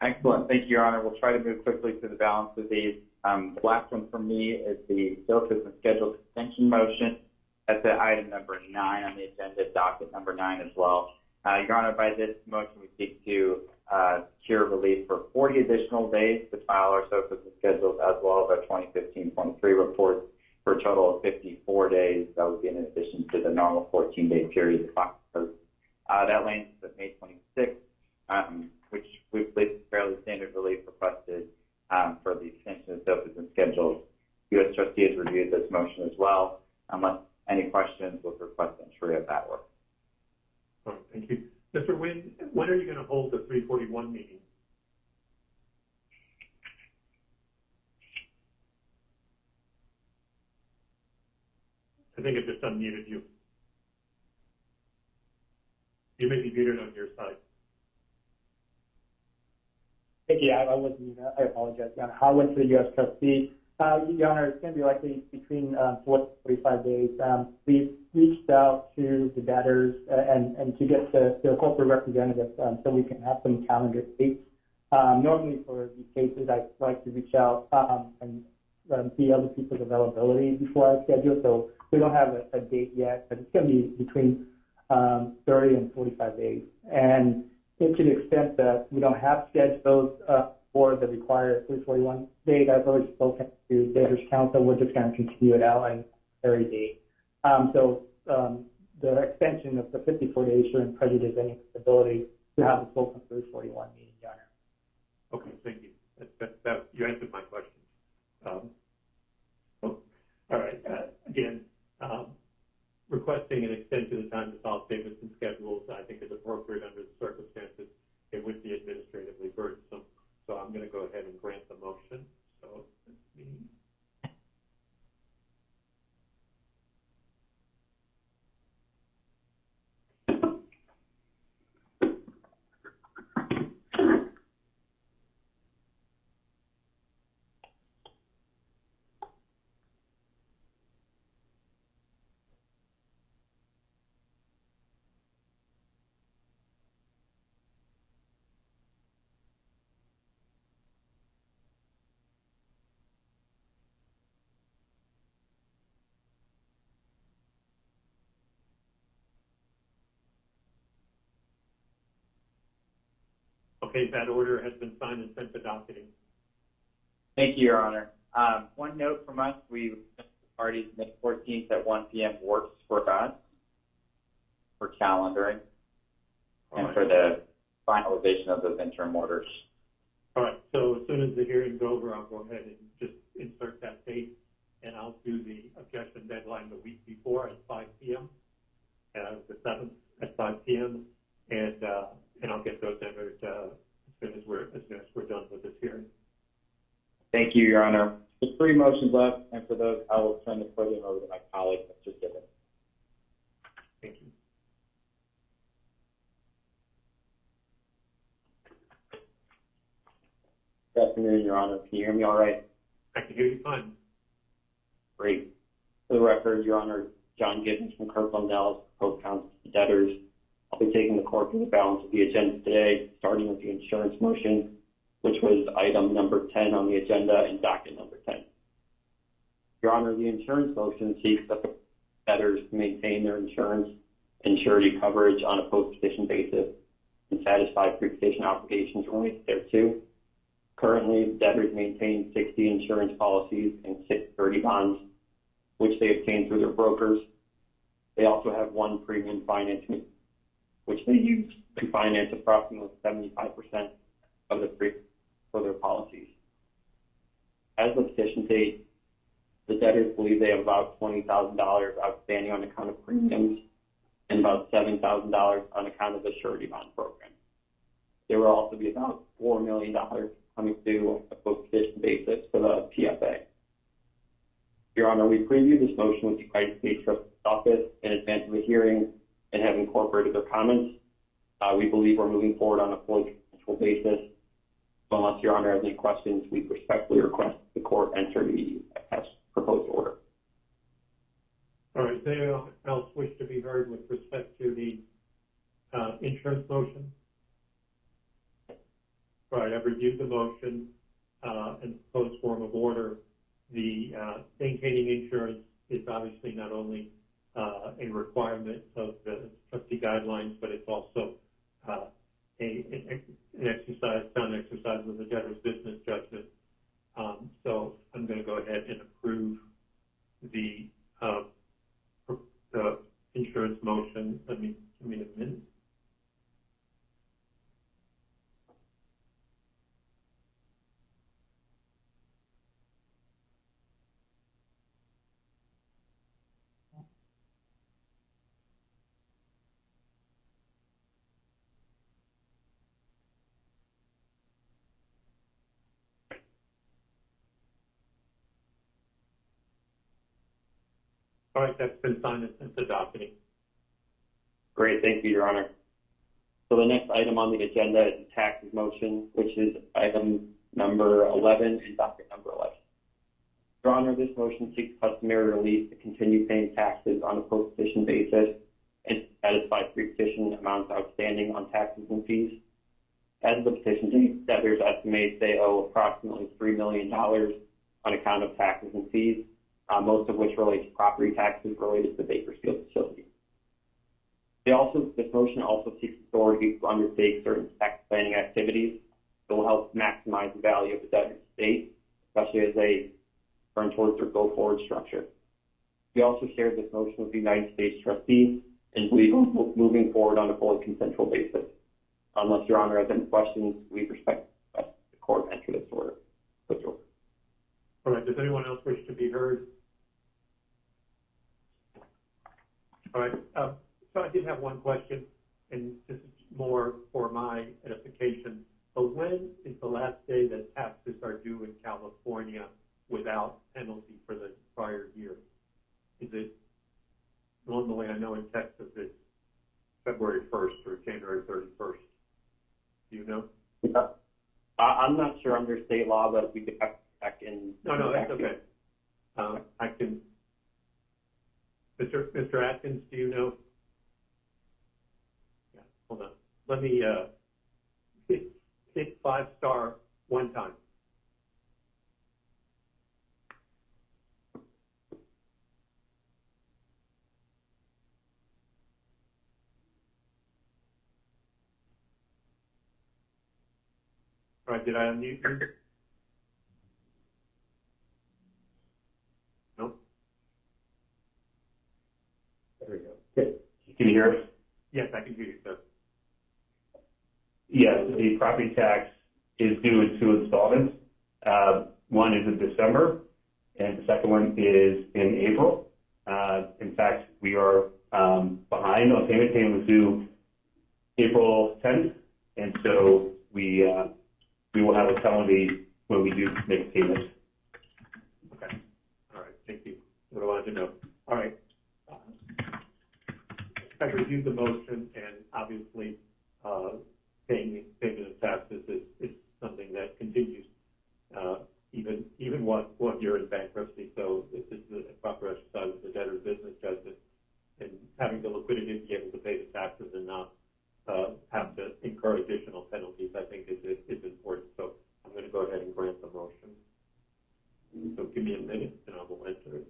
Excellent. Thank you, Your Honor. We'll try to move quickly through the balance of these. The last one for me is the bill and scheduled extension motion. That's the item number 9 on the agenda, docket number 9 as well. Your Honor, by this motion, we seek to secure relief for 40 additional days to file our SOFAs and schedules as well as our 2015.3 report for a total of 54 days. That would be in addition to the normal 14-day period to file those. That lands at May 26th, which we believe is fairly standard relief requested for the extension of SOFAs and schedules. U.S. Trustee has reviewed this motion as well. Unless any questions, we'll request entry of that work. All right, thank you. Mr. Wynn, when are you going to hold the 341 meeting? I think it just unmuted you. You may be muted on your side. Thank you. I wasn't, I apologize, Your Honor. I went to the U.S. Trustee. Your Honor, it's going to be likely between 45 days. We've reached out to the debtors and to get the corporate representatives so we can have some calendar dates. Normally for these cases, I like to reach out and see other people's availability before I schedule. So we don't have a date yet, but it's going to be between 30 and 45 days. And to the extent that we don't have schedules for the required 341 date, I've already spoken to debtors counsel. We're just going to continue it out and every date. So the extension of the 54 days shouldn't prejudice any ability to have a full 341 meeting, Your Honor. Okay, thank you. You answered my question. All right. Again, requesting an extension of the time to file statements and schedules, I think, is appropriate under the circumstances. It would be administratively burdensome. So I'm going to go ahead and grant the motion. So let me. Okay, that order has been signed and sent to docketing. Thank you, Your Honor. One note from us, we the parties May 14th at 1 p.m. works for us for calendaring and for the finalization of those interim orders. All right, so as soon as the hearing's over, I'll go ahead and just insert that date, and I'll do the objection deadline the week before at 5 p.m., the 7th at 5 p.m., and I'll get those entered as soon as we're done with this hearing. Thank you, Your Honor. There's 3 motions left, and for those, I will turn the podium over to my colleague, Mr. Gibbons. Thank you. Good afternoon, Your Honor. Can you hear me all right? I can hear you fine. Great. For the record, Your Honor, John Gibbons from Kirkland Nellis, co-counsel to debtors. I'll be taking the court through the balance of the agenda today, starting with the insurance motion, which was item number 10 on the agenda and docket number 10. Your Honor, the insurance motion seeks that the debtors maintain their insurance and surety coverage on a post-petition basis and satisfy pre-petition obligations related thereto. Currently, debtors maintain 60 insurance policies and 6 surety bonds, which they obtain through their brokers. They also have 1 premium financing, which they use to finance approximately 75% of the premium for their policies. As of petition date, the debtors believe they have about $20,000 outstanding on account of premiums and about $7,000 on account of the surety bond program. There will also be about $4 million coming due on a post-petition basis for the PFA. Your Honor, we previewed this motion with the United States Trustee Office in advance of the hearing and have incorporated their comments. We believe we're moving forward on a fully consensual basis. So unless Your Honor has any questions, we respectfully request the court enter the proposed order. All right, does anyone else wish to be heard with respect to the insurance motion? All right, I've reviewed the motion and the proposed form of order. The maintaining insurance is obviously not only a requirement of the trustee guidelines, but it's also an exercise, sound exercise of the debtor's business judgment. So I'm going to go ahead and approve the insurance motion. Give me a minute. All right, that's been signed and sent to docketing. Great, thank you, Your Honor. So the next item on the agenda is the taxes motion, which is item number 11 and docket number 11. Your Honor, this motion seeks customary relief to continue paying taxes on a post-petition basis and satisfy pre-petition amounts outstanding on taxes and fees. As of the petition date, debtors estimate they owe approximately $3 million on account of taxes and fees, most of which relate to property taxes related to the Bakersfield facility. This motion also seeks authority to undertake certain tax planning activities that will help maximize the value of the debtor's estate, especially as they turn towards their go-forward structure. We also shared this motion with the United States trustee and believe moving forward on a fully consensual basis. Unless Your Honor has any questions, we respect the court enter this order. All right, does anyone else wish to be heard? All right, so I did have one question, and this is more for my edification. But when is the last day that taxes are due in California without penalty for the prior year? Is it normally, I know in Texas it's February 1st or January 31st? Do you know? I'm not sure under state law, but we could have to check in. No, that's okay. I can. Mr. Atkins, do you know? Yeah, hold on. Let me hit 5-star one time. All right, did I unmute you? No? There we go. Okay. Can you hear us? Yes, I can hear you, sir. Yes, the property tax is due in 2 installments. One is in December, and the second one is in April. In fact, we are behind on payment. Payment was due April 10th, and so we will have a penalty when we do make payments. Okay. All right. Thank you. What I wanted to know. All right. I reviewed the motion, and obviously payment of taxes is something that continues even one year in bankruptcy. So this is a proper exercise of the debtor's business judgment, and having the liquidity to be able to pay the taxes and not have to incur additional penalties, I think is important. So I'm going to go ahead and grant the motion. So give me a minute, and I will enter it.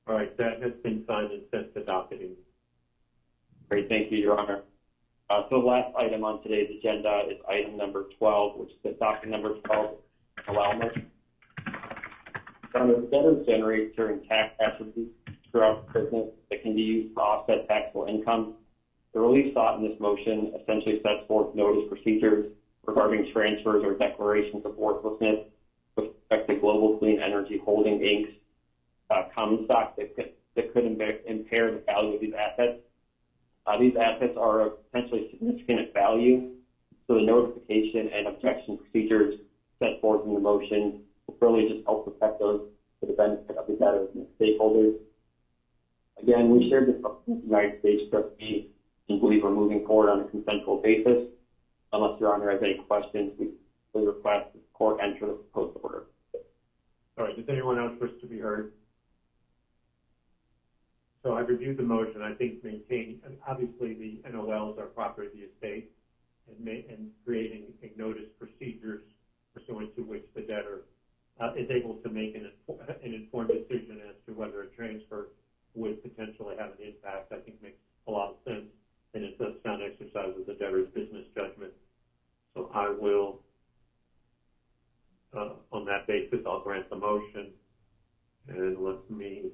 All right, that has been signed and sent to docketing. Great, thank you, Your Honor. So the last item on today's agenda is item number 12, which is the docket number 12, allowance. The debtors generate certain tax attributes throughout the business that can be used to offset taxable income. The relief sought in this motion essentially sets forth notice procedures regarding transfers or declarations of worthlessness with respect to Global Clean Energy Holding Inc.'s common stock that could impair the value of these assets. These assets are of potentially significant value, so the notification and objection procedures set forth in the motion will really just help protect those for the benefit of the debtors and the stakeholders. Again, we shared this with the United States trustee and believe we're moving forward on a consensual basis. Unless Your Honor has any questions, we we request that the court enter the proposed order. All right, does anyone else wish to be heard? So I've reviewed the motion. I think maintaining, and obviously the NOLs are property of the estate, and creating a notice procedures pursuant to which the debtor is able to make an informed decision as to whether a transfer would potentially have an impact, I think makes a lot of sense, and it's a sound exercise of the debtor's business judgment. So I will, on that basis, I'll grant the motion, and let me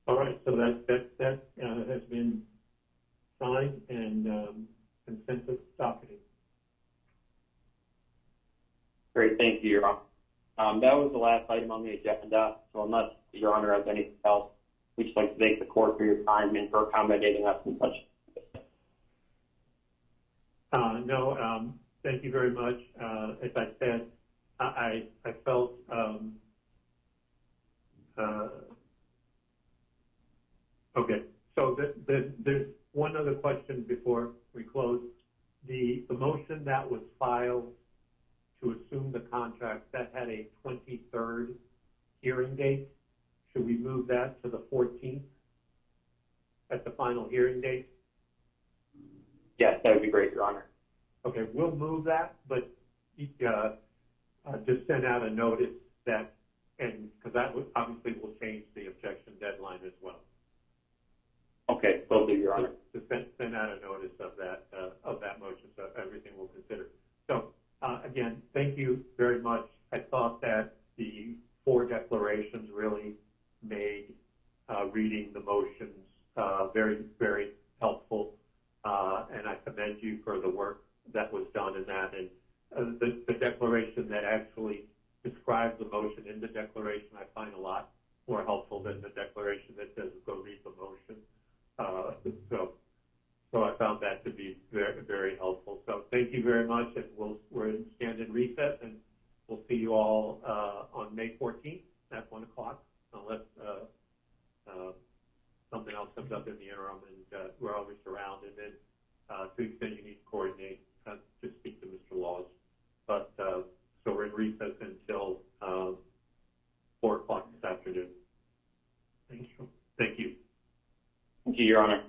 all right, so that has been signed and consensus docketed. Great, thank you, Your Honor. That was the last item on the agenda, so unless Your Honor has anything else, we'd just like to thank the court for your time and for accommodating us in such. No, thank you very much. As I said, I felt okay. So there's one other question before we close. The motion that was filed to assume the contract, that had a 23rd hearing date. Should we move that to the 14th at the final hearing date? Yes, that would be great, Your Honor. Okay, we'll move that, but just send out a notice that, and because that would, obviously will change the objection deadline as well. Okay, will do, Your Honor. Just send out a notice of that motion, so everything we'll consider. So again, thank you very much. I thought that the 4 declarations really made reading the motions very, very helpful, and I commend you for the work that was done in that. And the declaration that actually describes the motion in the declaration I find a lot more helpful than the declaration that says go read the motion. So I found that to be very, very helpful. So thank you very much, and we're in stand in recess, and we'll see you all on May 14th at 1 o'clock, unless something else comes up in the interim, and we're always around. And then to the extent you need to coordinate, just speak to Mr. Laws. But so we're in recess until 4 o'clock this afternoon. Thank you. Thank you, Your Honor.